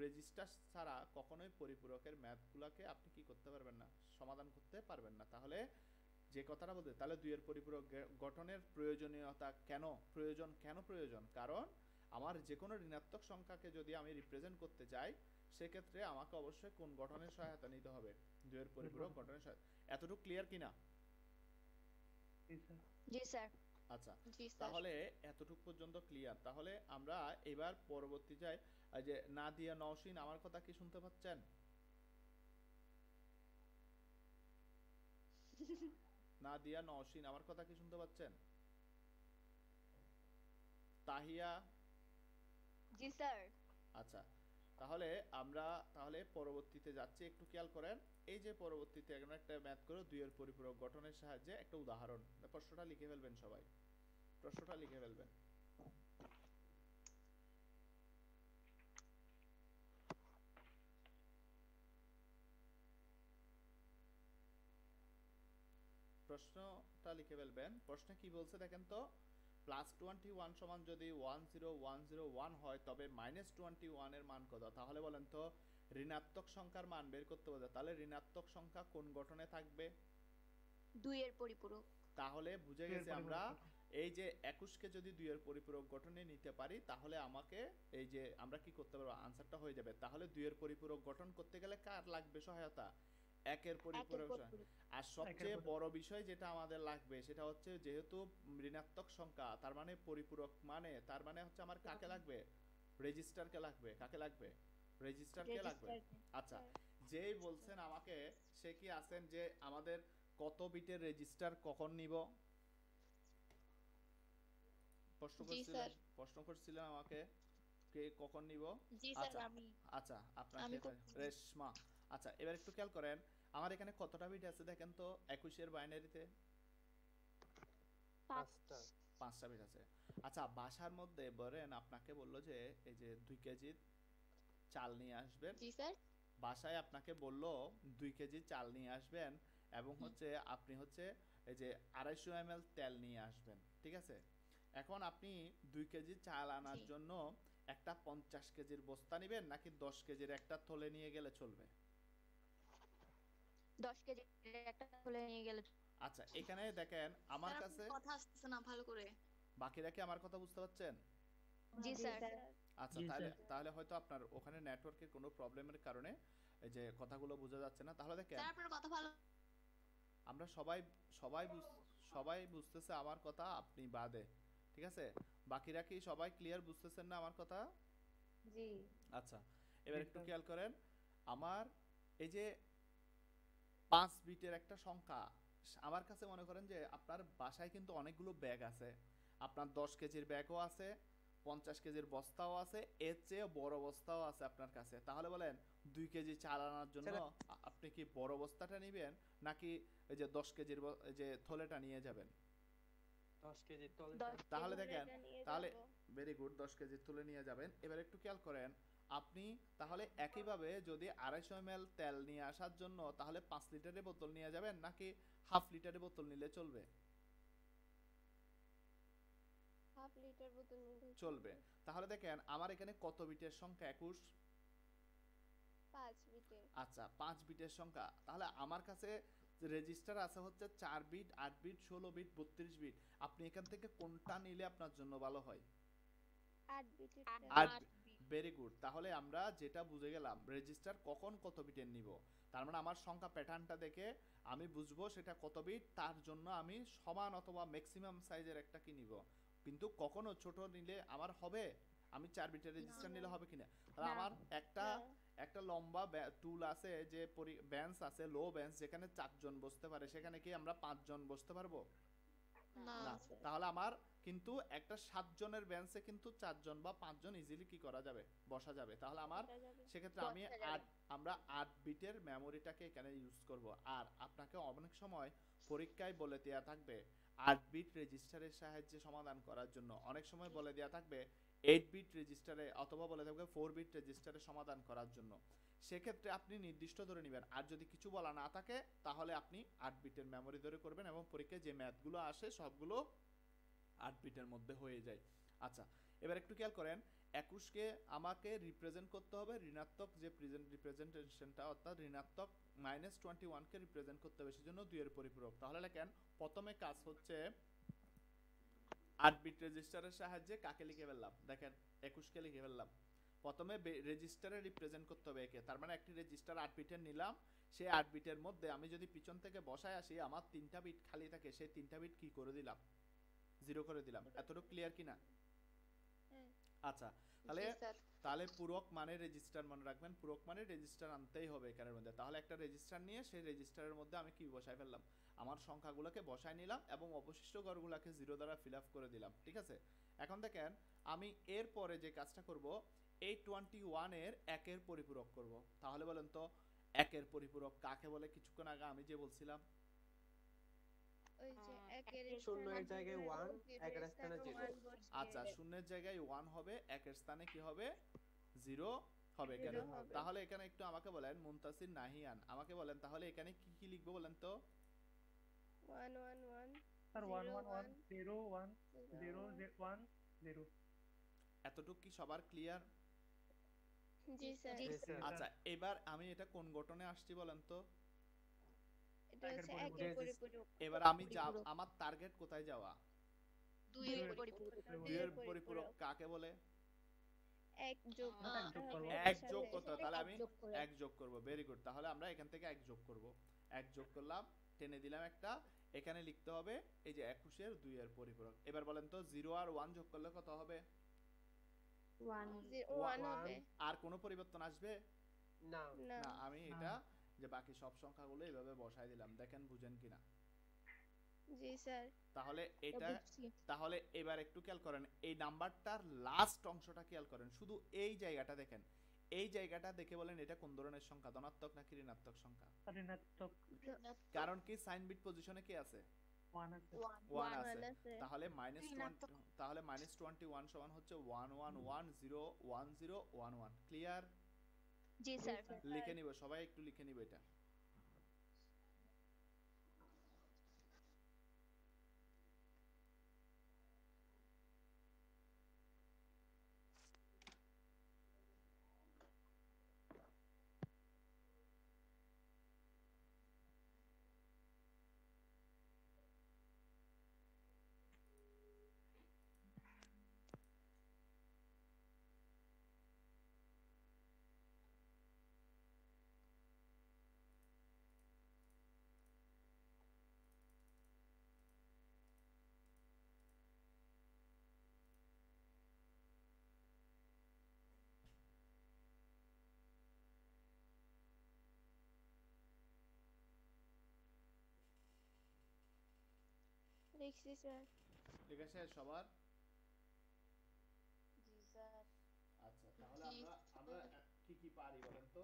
রেজিস্টার ছাড়া কখনোই পরিপূরকের ম্যাথগুলোকে আপনি কি করতে পারবেন না? সমাধান করতে পারবেন না। তাহলে যে কথাটা বলতে, তাহলে দুইয়ের পরিপূরক গঠনের প্রয়োজনীয়তা কেন প্রয়োজন? কারণ আমার যে কোনো ঋণাত্মক সংখ্যাকে যদি আমি রিপ্রেজেন্ট করতে চাই সেক্ষেত্রে আমাকে অবশ্যই কোন গঠনের সহায়তা নিতে হবে? দুইয়ের পরিপূরক গঠনের সহায়তা। এতটুকু ক্লিয়ার কিনা? জি স্যার। জি স্যার। আচ্ছা, জি স্যার। তাহলে এতটুকু পর্যন্ত ক্লিয়ার। তাহলে আমরা এবার পরবর্তী যাই। এই যে নাদিয়া নওশিন, আমার কথা কি শুনতে পাচ্ছেন? নাদিয়া নওশিন, আমার কথা কি শুনতে পাচ্ছেন? তাহিয়া? জি স্যার। আচ্ছা, তাহলে আমরা পরবর্তীতে যাচ্ছি, একটু খেয়াল করেন। এই যে পরবর্তীতে আমরা একটা ম্যাথ করে দুইয়ের পরিপূরক গঠনের সাহায্যে একটা উদাহরণ। প্রশ্নটা লিখে ফেলবেন সবাই, প্রশ্নটা লিখে ফেলবেন। প্রশ্নটা লিখে ফেলবেন। প্রশ্নে কি বলছে দেখেন তো, +21 সমান যদি 10101 হয় তবে -21 এর মান কত? তাহলে বলেন তো ঋণাত্মক সংখ্যার মান বের করতে বলছে, তাহলে ঋণাত্মক সংখ্যা কোন গঠনে থাকবে? দুইয়ের পরিপূরক। তাহলে বুঝে গেছি আমরা এই যে 21 কে যদি দুইয়ের পরিপূরক গঠনে নিতে পারি তাহলে আমাকে এই যে আমরা কি করতে পারবো, আনসারটা হয়ে যাবে। তাহলে দুইয়ের পরিপূরক গঠন করতে গেলে কার লাগবে সহায়তা? একের পরিপূরক। আর সবচেয়ে বড় বিষয় যেটা আমাদের লাগবে সেটা হচ্ছে যেহেতু ঋণাত্মক সংখ্যা তার মানে পরিপূরক, তার মানে হচ্ছে আমার কাকে লাগবে? রেজিস্টারকে লাগবে। কাকে লাগবে? রেজিস্টারকে লাগবে। আচ্ছা, যেই বলছেন আমাকে সে কি আছেন যে আমাদের কত বিটের রেজিস্টার কখন নিব? প্রশ্ন করছিলেন আমাকে কে কখন নিব? জি স্যার। আচ্ছা, আমি আচ্ছা আপনাকে রেশমা। আচ্ছা, এবার একটু খেয়াল করেন, আমার এখানে কতটা বিট আছে দেখেন তো 21 এর বাইনারিতে? 5টা। 5টা বিট আছে। আচ্ছা, বাসার মধ্যে বলেন আপনাকে বললো যে এই যে 2 কেজি চাল নিয়ে আসবেন। জি স্যার। বাসায় আপনাকে বললো 2 কেজি চাল নিয়ে আসবেন এবং হচ্ছে আপনি হচ্ছে এই যে 250 ml তেল নিয়ে আসবেন, ঠিক আছে? এখন আপনি 2 কেজি চাল আনার জি। জন্য একটা 50 কেজির বস্তা নেবেন নাকি 10 কেজির একটা থলে নিয়ে গেলে চলবে? 10 কেজি একটা খুলে নিয়ে গেলে। আচ্ছা, এখানে দেখেন আমার স্যার, কাছে, আপনার কথা আসতেছে না ভালো করে। বাকিরা কি আমার কথা বুঝতে পারছেন? জি স্যার। আচ্ছা, জি, তাহলে স্যার। তাহলে হয়তো আপনার ওখানে নেটওয়ার্কের কোনো প্রবলেমের কারণে এই যে কথাগুলো বোঝা যাচ্ছে না। তাহলে দেখেন স্যার, আপনার কথা ভালো। আমরা সবাই সবাই সবাই বুঝতেছে আমার কথা, আপনি বাদে, ঠিক আছে? বাকিরা কি সবাই ক্লিয়ার বুঝতেছেন না আমার কথা? জি। আচ্ছা, এবার জি, একটু স্যার। খেয়াল করেন। আমার এই যে 5 বিটের একটা সংখ্যা, আমার কাছে মনে করেন যে আপনার বাসায় কিন্তু অনেকগুলো ব্যাগ আছে, আপনার 10 কেজির ব্যাগও আছে, 50 কেজির বস্তাও আছে, এর চেয়ে বড় বস্তাও আছে আপনার কাছে। তাহলে বলেন 2 কেজি চাল আনার জন্য আপনি কি বড় বস্তাটা নেবেন নাকি এই যে 10 কেজির এই যে থলেটা নিয়ে যাবেন? 10 কেজি তল। তাহলে দেখেন, তাহলে ভেরি গুড, 10 কেজি তুলে নিয়ে যাবেন। এবার একটু খেয়াল করেন, আপনি তাহলে একইভাবে যদি 250 ml তেল নিয়ে আসার জন্য তাহলে 5 লিটারের বোতল নিয়ে যাবেন নাকি হাফ লিটারের বোতল নিলে চলবে? হাফ লিটার বোতল নিলে চলবে। তাহলে দেখেন আমার এখানে কত বিটের সংখ্যা? 21। 5 বিটের। আচ্ছা, 5 বিটের সংখ্যা। তাহলে আমার কাছে রেজিস্টার আছে হচ্ছে 4 বিট, 8 বিট, 16 বিট, 32 বিট। আপনি এখান থেকে কোনটা নিলে আপনার জন্য ভালো হয়? 8 বিটের। 8। Very good. তাহলে আমরা যেটা বুঝে গেলাম, রেজিস্টার কখন কত বিটের নিব, তার মানে আমার সংখ্যা প্যাটার্নটা দেখে আমি বুঝবো সেটা কত বিট, তার জন্য আমি সমান অথবা ম্যাক্সিমাম সাইজের একটা কি নিব। কিন্তু কখনো ছোট নিলে আমার হবে, আমি 4 বিটের রেজিস্টার নিলে হবে কিনা? তাহলে আমার একটা একটা লম্বা টুল আছে যে বেঞ্চ আছে, লো বেঞ্চ, যেখানে 4 জন বসতে পারে, সেখানে কি আমরা 5 জন বসতে পারবো? না না। তাহলে আমার কিন্তু একটা 7 জনের বেঞ্চে কিন্তু 4 জন বা 5 জন ইজিলি কি করা যাবে, বসা যাবে। তাহলে আমার সেক্ষেত্রে আমরা 8 বিটের মেমোরিটাকে এখানে ইউজ করব। আর আপনাকে অনেক সময় পরীক্ষায় বলে দেয়া থাকবে 8 বিট রেজিস্টারের সাহায্যে সমাধান করার জন্য, অনেক সময় বলে দেয়া থাকবে 8 বিট রেজিস্টারে, অথবা বলে থাকবে 4 বিট রেজিস্টারে সমাধান করার জন্য। সেক্ষেত্রে আপনি নির্দিষ্ট ধরে নেবেন। আর যদি কিছু বলা না থাকে তাহলে আপনি 8 বিটের মেমোরি ধরে করবেন এবং পরীক্ষায় যে ম্যাথগুলো আসে সবগুলো 8 বিটের মধ্যে হয়ে যায়। আচ্ছা, এবার একটু খেয়াল করেন, 21 কে আমাকে রিপ্রেজেন্ট করতে হবে ঋণাত্মক যে রিপ্রেজেন্টেশনটা, অর্থাৎ ঋণাত্মক -21 কে রিপ্রেজেন্ট করতে হবে, সেজন্য 2 এর পরিপূরক। তাহলে লেখেন, প্রথমে কাজ হচ্ছে 8 বিট রেজিস্টারের সাহায্যে কাকে লিখে ফেললাম, দেখেন 21 কে লিখে ফেললাম। প্রথমে রেজিস্টারে রিপ্রেজেন্ট করতে হবে একে, তার মানে একটি রেজিস্টার 8 বিটের নিলাম, সেই 8 বিটের মধ্যে আমি যদি পিছন থেকে বসায় আসি, আমার 3টা বিট খালি থাকে, সেই 3টা বিট কি করে দিলাম, 0 করে দিলাম। এতটুকু ক্লিয়ার কিনা? আচ্ছা, তাহলে জি স্যার। তাহলে পূরক মানে রেজিস্টার মনে রাখবেন, পূরক মানে রেজিস্টার আনতেই হবে এখানের মধ্যে। তাহলে একটা রেজিস্টার নিয়ে সেই রেজিস্টারের মধ্যে আমি কি বসাই ফেললাম, আমার সংখ্যাগুলোকে বসায় নিলাম এবং অবশিষ্ট ঘরগুলোকে 0 দ্বারা ফিল আপ করে দিলাম, ঠিক আছে? এখন দেখেন আমি এর পরে যে কাজটা করব, এই 21 এর 1 এর পরিপূরক করব। তাহলে বলেন তো 1 এর পরিপূরক কাকে বলে? কিছুক্ষণ আগে আমি যে বলছিলাম, ওই যে একের শূন্যের জায়গায় 1, একের স্থানে 0। আচ্ছা, শূন্যের জায়গায় 1 হবে, একের স্থানে কি হবে, 0 হবে কেন? 0 হবে। তাহলে এখানে একটু আমাকে বলেন, মুনতাসির নাহিয়ান, আমাকে বলেন তাহলে এখানে কি কি লিখবো বলেন তো? 1 1 1 স্যার 1 1 1 0 1 0 0 1 0। এতটুকু কি সবার ক্লিয়ার? জি স্যার। জি স্যার। আচ্ছা, এবার আমি এটা কোন গঠনে আসছি বলেন তো? এটা হচ্ছে একের একের পরিপূরক। পরিপূরক। এবার আমি আমার টার্গেট কোথায় যাওয়া? 2 2 এর এর পরিপূরক। পরিপূরক। 2 এর পরিপূরক কাকে বলে? 1 যোগ এক যোগ করবো। 1 যোগ করতে হবে, তাহলে আমি 1 যোগ করব। Very good. তাহলে আমরা এখান থেকে 1 যোগ করব। 1 যোগ করলাম, টেনে দিলাম একটা, এখানে লিখতে হবে এই যে 21 এর 2 এর পরিপূরক। এবার বলেন তো 0 আর 1 যোগ করলে কত হবে? 1 হবে। আর কোনো পরিবর্তন আসবে না। না। না? আমি এটা যে বাকি সব সংখ্যাগুলো এইভাবে বসাই দিলাম, দেখেন বুঝেন কিনা। জি স্যার। তাহলে এটা, তাহলে এবার একটু খেয়াল করেন, এই নাম্বারটার লাস্ট অংশটা খেয়াল করেন, শুধু এই জায়গাটা দেখেন, এই জায়গাটা দেখে বলেন এটা কোন ধরনের সংখ্যা, ধনাত্মক নাকি ঋণাত্মক সংখ্যা? ঋণাত্মক কারণ কি সাইন বিট পজিশনে কি আছে? 1 আছে। 1 1 আছে। আছে। তাহলে -20 ঋণাত্মক। তাহলে -21 সমান হচ্ছে 111011 ক্লিয়ার? জি স্যার। লিখে নিব, সবাই একটু লিখে নিব এটা। লিখছি স্যার। লেখা শেষ সবার? জি স্যার। আচ্ছা তাহলে জি। আমরা কি কি পারি বলেন তো?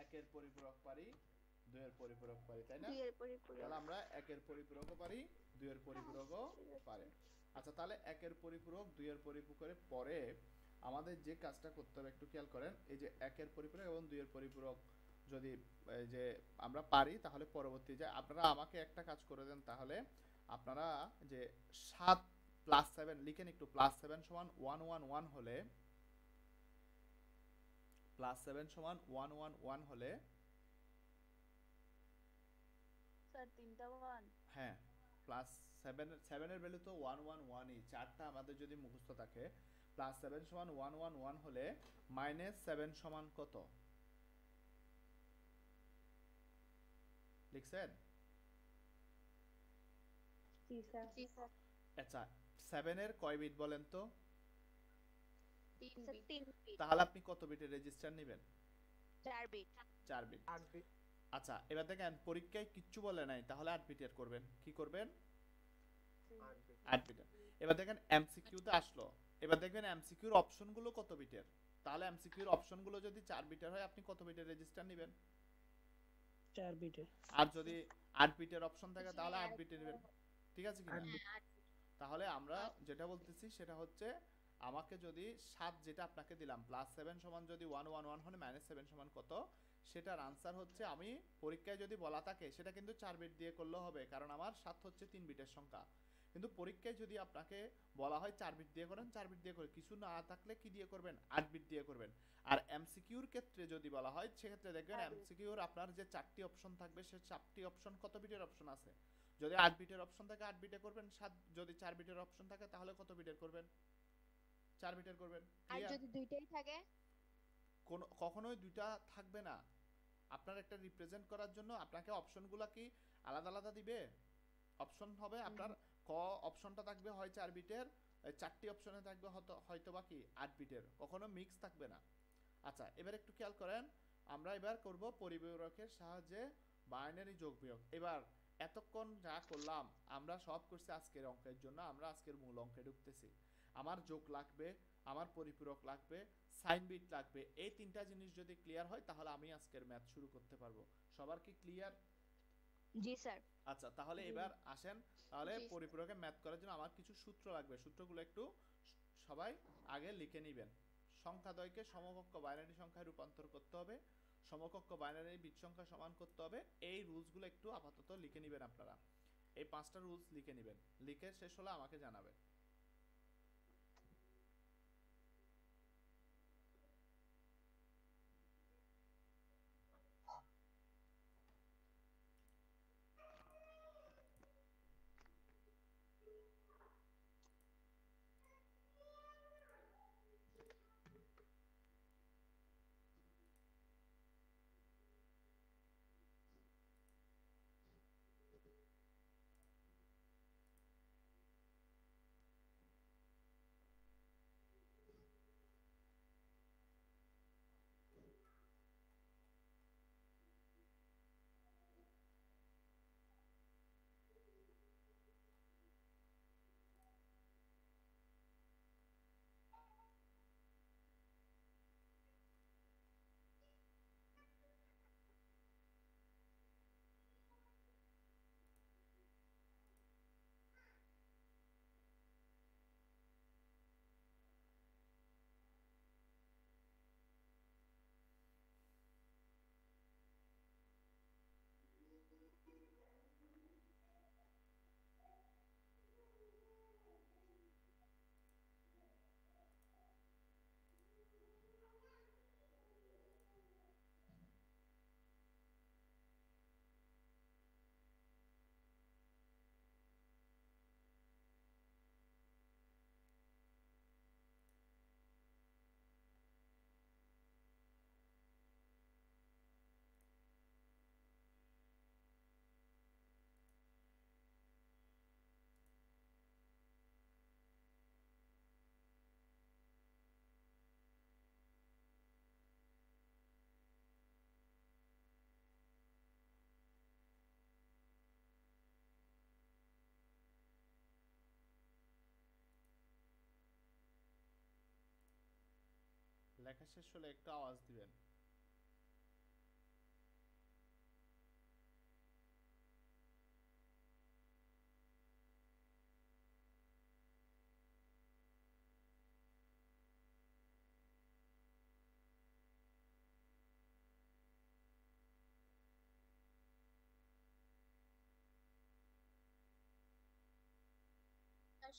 একের পরিপূরক পারি, দুইয়ের পরিপূরক পারি, তাই না? 2 এর পরিপূরক। তাহলে আমরা একের পরিপূরকও পারি, দুইয়ের পরিপূরকও পারি। আচ্ছা তাহলে একের পরিপূরক, দুইয়ের পরিপূরকের পরে আমাদের যে কাজটা করতে হবে একটু খেয়াল করেন। এই যে একের পরিপূরক এবং দুইয়ের পরিপূরক যদি এই যে আমরা পারি, তাহলে পরবর্তী যে আপনারা আমাকে একটা কাজ করে দেন, তাহলে আপনারা যে 7 + 7 লিখেন একটু। +7 = 111 হলে, +7 = 111 হলে, স্যার 3টা 1। হ্যাঁ +7 এর ভ্যালু তো 111ই, চারটা আমাদের যদি মুখস্থ থাকে। +7 = 111 হলে -7 সমান কত লিখছেন? জি স্যার। জি স্যার। আচ্ছা 7 এর কয় বিট বলেন তো? 3 স্যার বিট। 3 বিট। তাহলে আপনি কত বিটের রেজিস্টার নেবেন? 4 বিট। 4 বিট। 8 বিট। আচ্ছা এবার দেখেন পরীক্ষায় কিচ্ছু বলে নাই, তাহলে 8 বিটের করবেন। কি করবেন? 8 বিট। 8 বিটের। এবার দেখেন এমসিকিউতে আসলো, এবার দেখবেন এমসিকিউর অপশনগুলো কত বিটের। তাহলে এমসিকিউর অপশনগুলো যদি 4 বিটের হয়, আপনি কত বিটের রেজিস্টার নেবেন? 4 বিটের। আর যদি 8 বিটের অপশন থাকে তাহলে 8 বিটের নেবেন। ঠিক আছে কিনা? 8 বিট। তাহলে আমরা যেটা বলতেছি সেটা হচ্ছে, আমাকে যদি 7 যেটা আপনাকে দিলাম +7 সমান যদি 111 হয়, -7 সমান কত, সেটার আনসার হচ্ছে, আমি পরীক্ষায় যদি বলা থাকে সেটা কিন্তু 4 বিট দিয়ে করলেও হবে, কারণ আমার 7 হচ্ছে 3 বিটের সংখ্যা। কিন্তু পরীক্ষায় যদি আপনাকে বলা হয় 4 বিট দিয়ে করেন, 4 বিট দিয়ে করে, কিছু না থাকলে কি দিয়ে করবেন? 8 বিট দিয়ে করবেন। আর এমসিকিউর ক্ষেত্রে যদি বলা হয়, সেক্ষেত্রে দেখবেন এমসিকিউর আপনার যে 4টি অপশন থাকবে, সে 4টি অপশন কত বিটের অপশন আছে। যদি 8 বিটের অপশন থাকে 8 বিটে করবেন, যদি 4 বিটের অপশন থাকে তাহলে কত বিটের করবেন? 4 বিটের করবেন। আর ক্লিয়ার? যদি দুইটাই থাকে? কখনোই দুইটা থাকবে না। আপনার একটা রিপ্রেজেন্ট করার জন্য আপনাকে অপশনগুলো কি আলাদা আলাদা দিবে? অপশন হবে আপনার ক অপশনটা থাকবে হয় 4 বিটের, 4টি অপশনে থাকবে হয়তো বা কি 8 বিটের, কখনো মিক্স থাকবে না। আচ্ছা এবার একটু খেয়াল করেন, আমরা এবার করব পরিপূরকের সাহায্যে বাইনারি যোগ বিয়োগ। এবার এতক্ষণ যা করলাম আমরা সব করছি আজকের অঙ্কের জন্য, আমরা আজকের মূল অঙ্কে ঢুকতেছি। আমার যোগ লাগবে, আমার পরিপূরক লাগবে, সাইন বিট লাগবে। এই তিনটা জিনিস যদি ক্লিয়ার হয়, তাহলে আমি আজকের ম্যাথ শুরু করতে পারবো। সবার কি ক্লিয়ার? জি স্যার। আচ্ছা তাহলে এবার আসেন, তাহলে জি। পরিপূরকের ম্যাথ করার জন্য আমার কিছু সূত্র লাগবে। সূত্রগুলো একটু সবাই আগে লিখে নেবেন। সংখ্যাদ্বয়কে সমকক্ষ বাইনারি সংখ্যায় রূপান্তর করতে হবে, সমকক্ষ বাইনারি বিট সংখ্যা সমান করতে হবে। এই রুলসগুলো একটু আপাতত লিখে নেবেন আপনারা। এই 5টা রুলস লিখে নেবেন, লিখে শেষ হলে আমাকে জানাবেন। লেখা শেষ হলে একটু আওয়াজ দিবেন।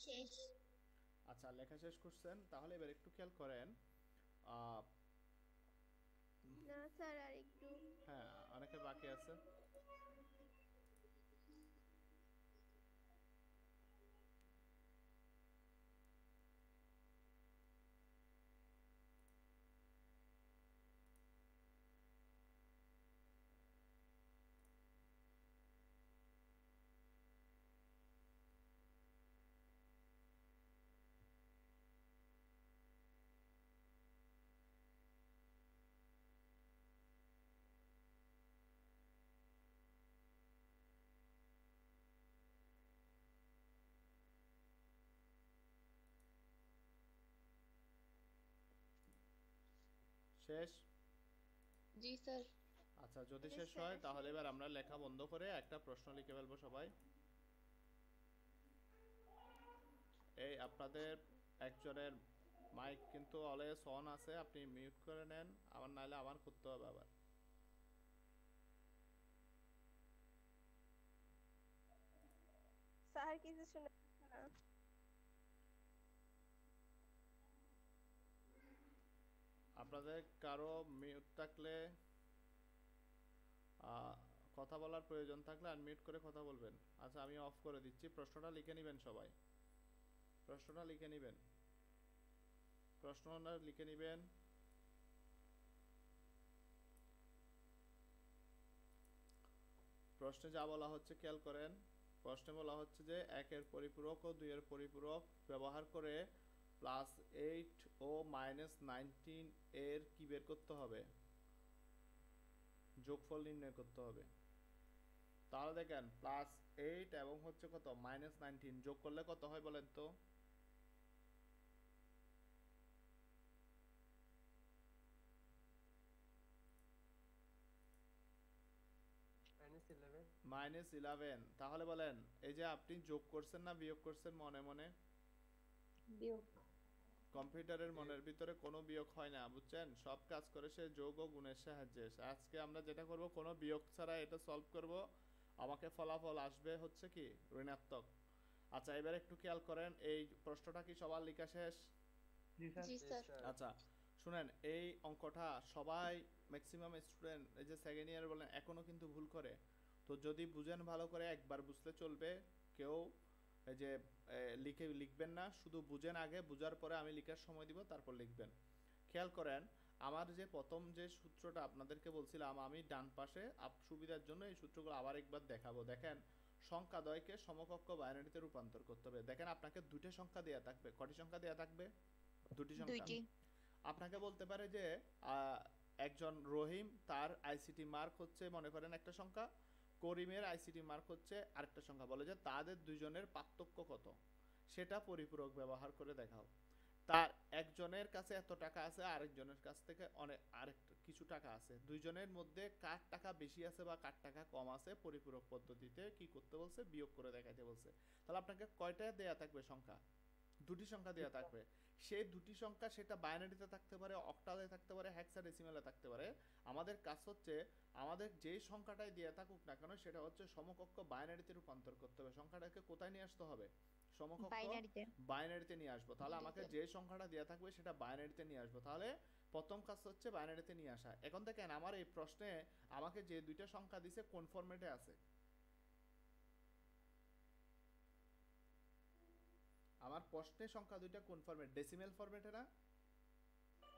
শেষ। আচ্ছা, লেখা শেষ করছেন, তাহলে এবার একটু খেয়াল করেন। আহ, না স্যার, আর একটু। হ্যাঁ, অনেকে বাকি আছে। শেষ? জি স্যার। আচ্ছা, যদি Yes, শেষ sir, হয় তাহলে শেষ। এবার আমরা লেখা বন্ধ করে একটা প্রশ্ন লিখে ফেলবো সবাই। এই আপনাদের একজনের মাইক কিন্তু অলওয়েজ অন আছে, আপনি মিউট করে নেন, আমার নাহলে আমার করতে হবে আবার। স্যার কিছু শুনে না। আপনাদের কারো মিউট থাকলে, কথা বলার প্রয়োজন থাকলে আনমিউট করে কথা বলবেন। আচ্ছা, আমি অফ করে দিচ্ছি। প্রশ্নটা লিখে নেবেন সবাই, প্রশ্নটা লিখে নেবেন, প্রশ্নটা লিখে নেবেন। প্রশ্নে যা বলা হচ্ছে খেয়াল করেন। প্রশ্নে বলা হচ্ছে যে 1-এর পরিপূরক ও 2-এর পরিপূরক ব্যবহার করে +8 ও -19 এর কি বের করতে হবে? যোগফল নির্ণয় করতে হবে। তাহলে দেখেন +8 এবং হচ্ছে কত -19 যোগ করলে কত হয় বলেন তো? -11। তাহলে বলেন, এই যে আপনি যোগ করছেন না বিয়োগ করছেন মনে মনে? বিয়োগ। কম্পিউটারের মনের ভিতরে কোনো বিয়োগ হয় না, বুঝছেন? সব কাজ করে সে যোগ ও গুণের সাহায্যে। আজকে আমরা যেটা করব, কোনো বিয়োগ ছাড়া এটা সলভ করব, আমাকে ফলাফল আসবে হচ্ছে কি ঋণাত্মক। আচ্ছা, এবার একটু খেয়াল করেন, এই প্রশ্নটা কি সবার লেখা শেষ? জি স্যার। জি স্যার। আচ্ছা শুনেন, এই অঙ্কটা সবাই ম্যাক্সিমাম স্টুডেন্ট এই যে সেকেন্ড ইয়ার বলেন এখনো কিন্তু ভুল করে। তো যদি বুঝেন ভালো করে, একবার বুঝলে চলবে। কেউ এই যে লিখবেন না, শুধু বুঝেন আগে, বুঝার পরে আমি লিখার সময় দিব, তারপর লিখবেন। খেয়াল করেন, আমার যে প্রথম যে সূত্রটা আপনাদেরকে বলছিলাম, আমি ডান পাশে সুবিধার জন্য এই সূত্রগুলো আবার একবার দেখাবো। দেখেন, সংখ্যা দ্বয়কে সমকক্ষ বাইনারিতে রূপান্তর করতে হবে। দেখেন, আপনাকে দুটো সংখ্যা দেয়া থাকবে। কয়টি সংখ্যা দেয়া থাকবে? দুটি সংখ্যা। দুইটি। আপনাকে বলতে পারে যে একজন রহিম, তার আইসিটি মার্ক হচ্ছে মনে করেন একটা সংখ্যা, করিমের আইসিটি মার্ক হচ্ছে আরেকটা সংখ্যা। বলে যে তাদের দুইজনের পার্থক্য কত, সেটা পরিপূরক ব্যবহার করে দেখাও। তার একজনের কাছে এত টাকা আছে, আরেকজনের কাছ থেকে অনেক আরেক কিছু টাকা আছে, দুইজনের মধ্যে কার টাকা বেশি আছে বা কার টাকা কম আছে পরিপূরক পদ্ধতিতে কি করতে বলছে? বিয়োগ করে দেখাতে বলছে। তাহলে আপনাকে কয়টা দেয়া থাকবে সংখ্যা? দুটি সংখ্যা দেওয়া থাকবে। সেই দুটি সংখ্যা সেটা বাইনারিতে থাকতে পারে, অক্টালে থাকতে পারে, হেক্সাডেসিমালে থাকতে পারে। আমাদের কাজ হচ্ছে, আমাদের যেই সংখ্যাটাই দেওয়া থাকুক না কেন, সেটা হচ্ছে সমকক্ষ বাইনারিতে রূপান্তর করতে হবে। সংখ্যাটাকে কোথায় নিয়ে আসতে হবে? সমকক্ষ বাইনারিতে। বাইনারিতে নিয়ে আসবো। তাহলে আমাকে যে সংখ্যাটা দেওয়া থাকবে সেটা বাইনারিতে নিয়ে আসবো। তাহলে প্রথম কাজ হচ্ছে বাইনারিতে নিয়ে আসা। এখন দেখেন, আমার এই প্রশ্নে আমাকে যে দুইটা সংখ্যা দিছে কোন ফরম্যাটে আছে? আমার প্রশ্নের সংখ্যা দুইটা কোন ফরম্যাট? ডেসিমেল ফরম্যাটে না?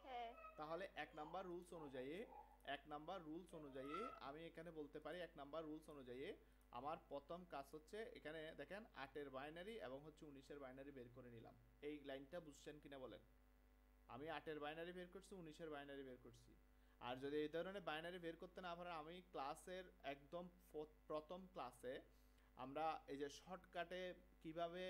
হ্যাঁ। তাহলে এক নাম্বার রুলস অনুযায়ী আমি এখানে বলতে পারি, এক নাম্বার রুলস অনুযায়ী আমার প্রথম কাজ হচ্ছে, এখানে দেখেন 8-এর বাইনারি এবং হচ্ছে 19-এর বাইনারি বের করে নিলাম। এই লাইনটা বুঝছেন কিনা বলেন? আমি 8-এর বাইনারি বের করছি, 19-এর বাইনারি বের করছি। আর যদি এই ধরনের বাইনারি বের করতে না পারেন, আমি ক্লাসের একদম প্রথম ক্লাসে আমরা এই যে শর্টকাটে কিভাবে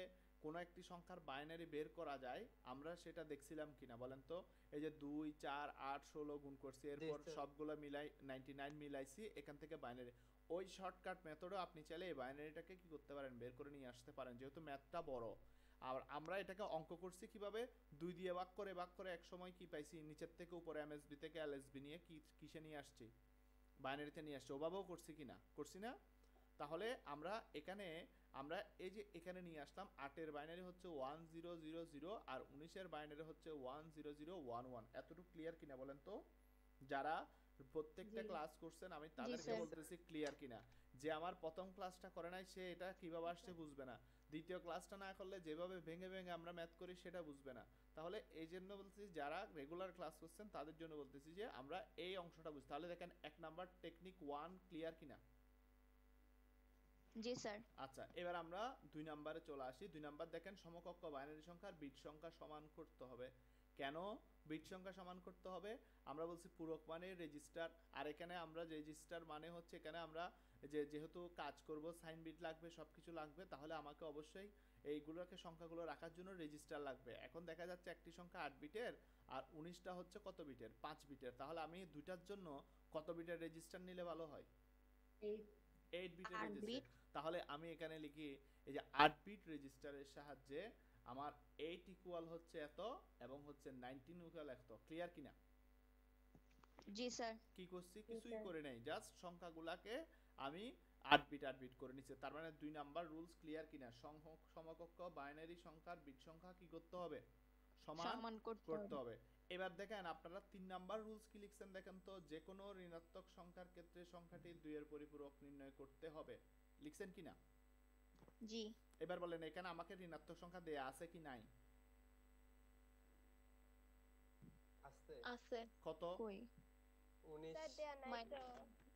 কোনো একটি সংখ্যার বাইনারি বের করা যায়, আমরা সেটা দেখছিলাম কিনা বলেন তো? এই যে 2 4 8 16 গুণ করছি, এরপর স্যার। সবগুলো মিলাই 99 মিলাইছি, এখান থেকে বাইনারি ওই শর্টকাট মেথডও আপনি চাইলে এই বাইনারিটাকে কি করতে পারেন, বের করে নিয়ে আসতে পারেন, যেহেতু ম্যাথটা বড়। আর আমরা এটাকে অঙ্ক করছি কিভাবে, 2 দিয়ে ভাগ করে এক সময় কি পাইছি, নিচের থেকে উপরে এমএসবি থেকে এলএসবি নিয়ে কিসে নিয়ে আসছি, বাইনারিতে নিয়ে আসছি। ওভাবেও করছি কিনা, করছি না? তাহলে আমরা এখানে আমরা এই যে এখানে নিয়ে আসলাম, 8 এর বাইনারি হচ্ছে 1000 আর 19 এর বাইনারি হচ্ছে 10011। এতটুকু ক্লিয়ার কিনা বলেন তো? যারা প্রত্যেকটা জি। ক্লাস করছেন আমি তাদেরকে স্যার। বলতেছি ক্লিয়ার কিনা। যে আমার প্রথম ক্লাসটা করে নাই সে এটা কিভাবে আসছে বুঝবে না, দ্বিতীয় ক্লাসটা না করলে যেভাবে ভেঙে ভেঙে আমরা ম্যাথ করি সেটা বুঝবে না। তাহলে এই জন্য বলতেছি যারা রেগুলার ক্লাস করছেন তাদের জন্য বলতেছি যে আমরা এই অংশটা বুঝি। তাহলে দেখেন 1 নাম্বার টেকনিক 1 ক্লিয়ার কিনা? জি স্যার। আচ্ছা, এবার আমরা 2 নাম্বারে চলে আসি। 2 নাম্বার দেখেন, সমকক্ষ বাইনারি সংখ্যার বিট সংখ্যা সমান করতে হবে। কেন বিট সংখ্যা সমান করতে হবে? আমরা বলছি পূরক মানে রেজিস্টার, আর এখানে আমরা রেজিস্টার মানে হচ্ছে এখানে আমরা যেহেতু কাজ করব সাইন বিট লাগবে, সবকিছু লাগবে, তাহলে আমাকে অবশ্যই এইগুলোকে সংখ্যাগুলো রাখার জন্য রেজিস্টার লাগবে। এখন দেখা যাচ্ছে একটি সংখ্যা 8 বিটের আর 19টা হচ্ছে কত বিটের, 5 বিটের। তাহলে আমি দুইটার জন্য কত বিটের রেজিস্টার নিলে ভালো হয়? 8 বিটের 8 রেজিস্টার। বিট। তাহলে আমি এখানে লিখি এই যে 8 বিট রেজিস্টারের সাহায্যে আমার 8 ইকুয়াল হচ্ছে এত এবং হচ্ছে 19 ইকুয়াল এত। ক্লিয়ার কিনা? জি স্যার। কি করছি? কিছুই করে নাই, জাস্ট সংখ্যাগুলাকে আমি 8 বিট করে নিচ্ছি। তার মানে 2 নাম্বার রুলস ক্লিয়ার কিনা? সমকক্ষ বাইনারি সংখ্যার বিট সংখ্যা কি করতে হবে? সমান সমান করতে করতে হবে। হবে। এবার দেখেন আপনারা 3 নাম্বার রুলস কি লিখছেন দেখেন তো, যে কোনো ঋণাত্মক সংখ্যার ক্ষেত্রে সংখ্যাটি 2 এর পরিপূরক নির্ণয় করতে হবে। লিখছেন কিনা? জি। এবার বলেন এখানে আমাকে ঋণাত্মক সংখ্যা দেয়া আছে কি নাই? আছে আছে। কত? কই? 19। স্যার দেয়া নাই মাইন- তো।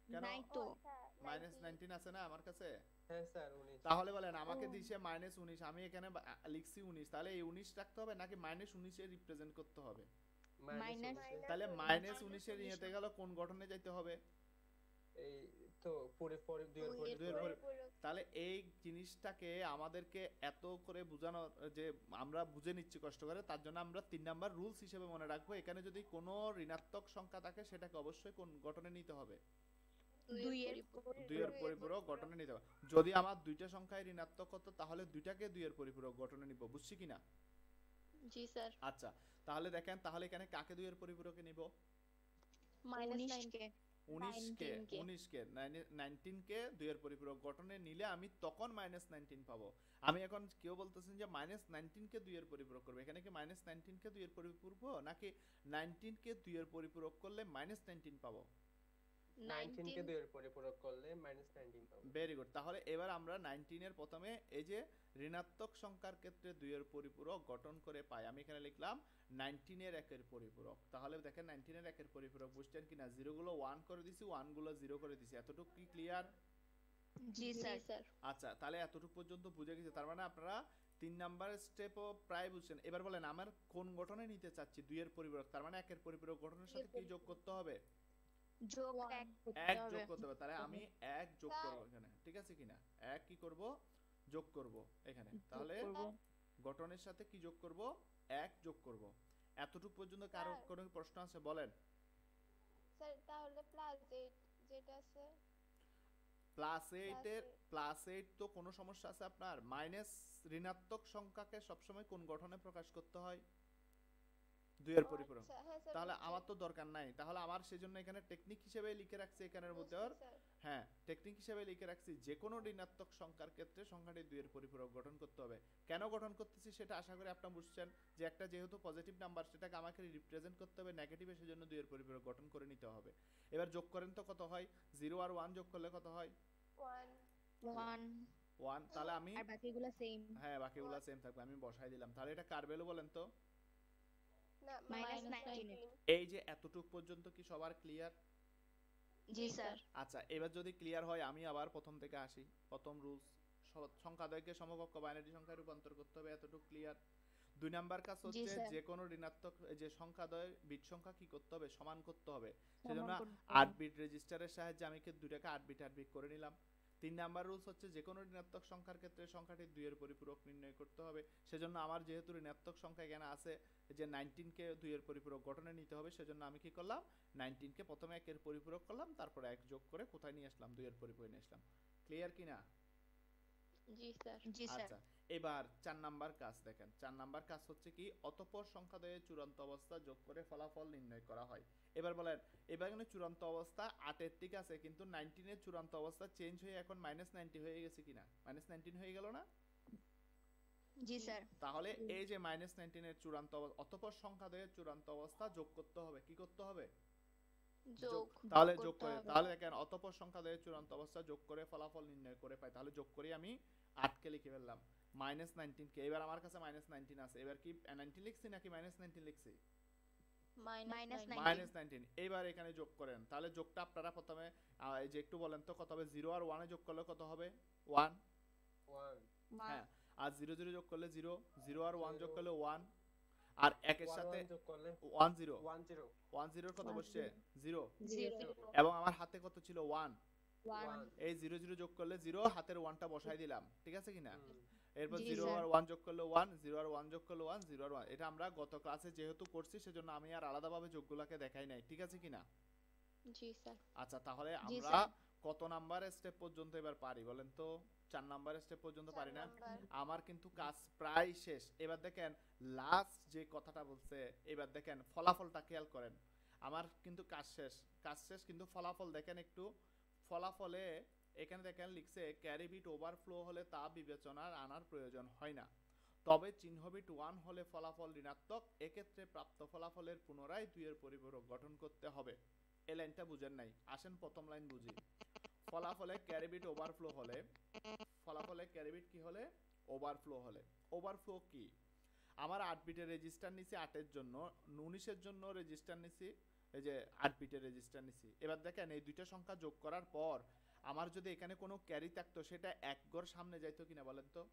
কেন? নাই তো। ও আচ্ছা, মাইনাস 90 19 আছে না আমার কাছে? হ্যাঁ স্যার 19। তাহলে বলেন আমাকে ও। দিছে -19, আমি এখানে লিখছি 19, তাহলে এই 19 রাখতে হবে নাকি -19 এর রিপ্রেজেন্ট করতে হবে? মাইনাস। তাহলে মাইনাস -19 এর নিতে গেলে কোন গঠনে যেতে হবে? এই তো পরে 2 এর পরে 2 এর পরে। পরিপূরক। তাহলে এই জিনিসটাকে আমাদেরকে এত করে বোঝানো যে আমরা বুঝে নিচ্ছি কষ্ট করে, তার জন্য আমরা 3 নাম্বার রুলস হিসেবে মনে রাখবো, এখানে যদি কোনো ঋণাত্মক সংখ্যা থাকে সেটাকে অবশ্যই কোন গঠনে নিতে হবে? 2 এর 2 এর পরিপূরক গঠনে নিতে হবে। যদি আমার দুইটা সংখ্যায় ঋণাত্মক হতো তাহলে দুইটাকে 2 এর পরিপূরক গঠনে নিব, বুঝছি কিনা? জি স্যার। আচ্ছা, তাহলে দেখেন তাহলে এখানে কাকে 2 এর পরিপূরকে নিব? -9 কে। 19 কে 19 কে। 19 কে 19 কে 2 এর পরিপূরক গঠনে নিলে আমি তখন -19 পাবো। আমি এখন কেউ বলতেছেন যে -19 কে 2 এর পরিপূরক করবে, এখানে কি -19 কে 2 এর পরিপূরক নাকি 19 কে 2 এর পরিপূরক করলে -19 পাবো? 19 কে 2 এর পরিপূরক করলে -19 পাবো। Very good. তাহলে এবার আমরা 19 এর প্রথমে এই যে ঋণাত্মক সংখ্যার ক্ষেত্রে 2 এর পরিপূরক গঠন করে পাই, আমি এখানে লিখলাম 19 এর 1 এর পরিপূরক। তাহলে দেখেন 19 এর 1 এর পরিপূরক বুঝছেন কিনা? 0 গুলো 1 করে দিছি, 1 গুলো 0 করে দিছি। এতটুকু কি ক্লিয়ার? জি স্যার। আচ্ছা, তাহলে এতটুকু পর্যন্ত বুঝে গেছে। তার মানে আপনারা 3 নাম্বার স্টেপও প্রায় বুঝছেন। এবার বলেন আমার কোন গঠনে নিতে চাচ্ছি 2 এর পরিপূরক, তার মানে 1 এর পরিপূরক গঠনের সাথে কি যোগ করতে হবে? যোগ 1 করতে 1 হবে। যোগ করতে হবে। তাহলে আমি 1 যোগ করব এখানে, ঠিক আছে কিনা? 1 কি করব? যোগ করব এখানে। তাহলে যোগ করব। গঠনের সাথে কি যোগ করব? 1 যোগ করব। এতটুকু পর্যন্ত কারো স্যার। কোনো প্রশ্ন আছে বলেন? স্যার তাহলে +8 যেটা আছে +8 তো কোনো সমস্যা আছে আপনার? মাইনাস ঋণাত্মক সংখ্যাকে সবসময় কোন গঠনে প্রকাশ করতে হয়? 2 এর পরিপূরক। আচ্ছা, হ্যাঁ স্যার তাহলে বুঝছি। আমার তো দরকার নাই, তাহলে আমার সেজন্য এখানে টেকনিক হিসেবে লিখে রাখছি এখানের মধ্যে আর বুঝছি, স্যার। হ্যাঁ টেকনিক হিসেবে লিখে রাখছি যে কোনো ঋণাত্মক সংখ্যার ক্ষেত্রে সংখ্যাটি 2 এর পরিপূরক গঠন করতে হবে। কেন গঠন করতেছি সেটা আশা করি আপনারা বুঝছেন, যে একটা যেহেতু পজিটিভ নাম্বার সেটাকে আমাকে রিপ্রেজেন্ট করতে হবে নেগেটিভে, সেজন্য 2 এর পরিপূরক গঠন করে নিতে হবে। এবার যোগ করেন তো কত হয়? 0 আর 1 যোগ করলে কত হয়? 1 1 1। তাহলে আমি আর বাকিগুলো সেম। হ্যাঁ বাকিগুলো সেম থাকবে, আমি বসাই দিলাম। তাহলে এটা কার ভ্যালু বলেন তো? না -19 এই যে এতটুক পর্যন্ত কি সবার ক্লিয়ার? জি স্যার। আচ্ছা, এবার যদি ক্লিয়ার হয় আমি আবার প্রথম থেকে আসি। প্রথম রুলস, সংখ্যাদ্বয়কে সমকক্ষ বাইনারি সংখ্যায় রূপান্তর করতে হবে, এতটুকু ক্লিয়ার। 2 নাম্বার কাজ হচ্ছে স্যার। যে কোনো ঋণাত্মক যে সংখ্যাদ্বয় বিট সংখ্যা কি করতে হবে? সমান করতে হবে। সমান সেজন্য করতে 8 হবে। বিট রেজিস্টারের সাহায্যে আমি কি দুটাকে 8 বিট করে নিলাম। 3 নাম্বার রুলস হচ্ছে যে কোনো ঋণাত্মক সংখ্যার ক্ষেত্রে সংখ্যাটি 2 এর পরিপূরক নির্ণয় করতে হবে। সেজন্য আমার যেহেতু ঋণাত্মক সংখ্যা এখানে আছে যে 19 কে 2 এর পরিপূরক গঠনে নিতে হবে, সেজন্য আমি কি করলাম 19 কে প্রথমে 1 এর পরিপূরক করলাম, তারপরে 1 যোগ করে কোথায় নিয়ে আসলাম 2 এর পরিপূরক নিয়ে আসলাম। ক্লিয়ার কিনা? জি স্যার। জি স্যার। আচ্ছা, এবার 4 নাম্বার কাজ দেখেন। 4 নাম্বার কাজ হচ্ছে কি, অতঃপর সংখ্যাদ্বয়ের চূড়ান্ত অবস্থা যোগ করে ফলাফল নির্ণয় করা হয়। এবার বলেন, এবার এখানে চূড়ান্ত অবস্থা 8 এর ঠিক আছে, কিন্তু 19 এর চূড়ান্ত অবস্থা চেঞ্জ হয়ে এখন -90 হয়ে গেছে কিনা? -19 হয়ে গেল না? জি স্যার। তাহলে এই যে -19 এর চূড়ান্ত অতঃপর সংখ্যাদ্বয়ের চূড়ান্ত অবস্থা যোগ করতে হবে। কি করতে হবে? যোগ। তাহলে যোগ করতে করে, হবে। তাহলে দেখেন অতঃপর সংখ্যাদ্বয়ের চূড়ান্ত অবস্থা যোগ করে ফলাফল নির্ণয় করে পাই। তাহলে যোগ করি আমি 8 কে লিখে ফেললাম, -19 কে। এবার আমার কাছে -19 আছে, এবার কি 19 লিখছি নাকি -19 লিখছি? মাইনাস -19 এইবার এখানে যোগ করেন। তাহলে যোগটা আপনারা প্রথমে এই যে একটু বলেন তো কত হবে? 0 আর 1 এ যোগ করলে কত হবে? 1। 1 হ্যাঁ, আর 0 0 যোগ করলে 0, 0 আর 1 যোগ করলে 1, আর একের সাথে 1 যোগ করলে 1 0, 1 0 1 0 কত বসছে? 0। 0 এবং আমার হাতে কত ছিল? 1। 1 এই 0 0 যোগ করলে 0, হাতের 1টা বসাই দিলাম, ঠিক আছে কিনা? হুম। এরপর জি 0 স্যার। আর 1 যোগ করলে 1, 0 আর 1 যোগ করলে 1, 0 আর 1। এটা আমরা গত ক্লাসে যেহেতু করছি সেজন্য আমি আর আলাদাভাবে যোগগুলোকে দেখাই নাই, ঠিক আছে কিনা? জি স্যার। আচ্ছা, তাহলে জি আমরা স্যার। কত নাম্বার স্টেপ পর্যন্ত এবার পারি বলেন তো? 4 নাম্বার স্টেপ পর্যন্ত পারি না? আমার কিন্তু কাজ প্রায় শেষ। এবার দেখেন লাস্ট যে কথাটা বলছে, এবার দেখেন ফলাফলটা খেয়াল করেন। আমার কিন্তু কাজ শেষ, কাজ শেষ, কিন্তু ফলাফল দেখেন একটু। ফলাফলে এখানে দেখেন লিখছে ক্যারি বিট ওভারফ্লো হলে তা বিবেচনার আনার প্রয়োজন হয় না, তবে চিহ্ন বিট 1 হলে ফলাফল ঋণাত্মক, এক্ষেত্রে প্রাপ্ত ফলাফলের পুনরায় 2 এর পরিপূরক গঠন করতে হবে। এই লাইনটা বুঝেন নাই? আসেন প্রথম লাইন বুঝি। ফলাফলে ক্যারি বিট ওভারফ্লো হলে, ফলাফলে ক্যারি বিট কি হলে? ওভারফ্লো হলে। ওভারফ্লো কি? আমার 8 বিটের রেজিস্টার নিছি 8 এর জন্য, 19 এর জন্য রেজিস্টার নিছি, এই যে 8 বিটের রেজিস্টার নিছি। এবার দেখেন এই দুইটা সংখ্যা যোগ করার পর আমার যদি এখানে কোনো ক্যারি থাকতো সেটা এক ঘর সামনে যাইতো কিনা বলেন তো?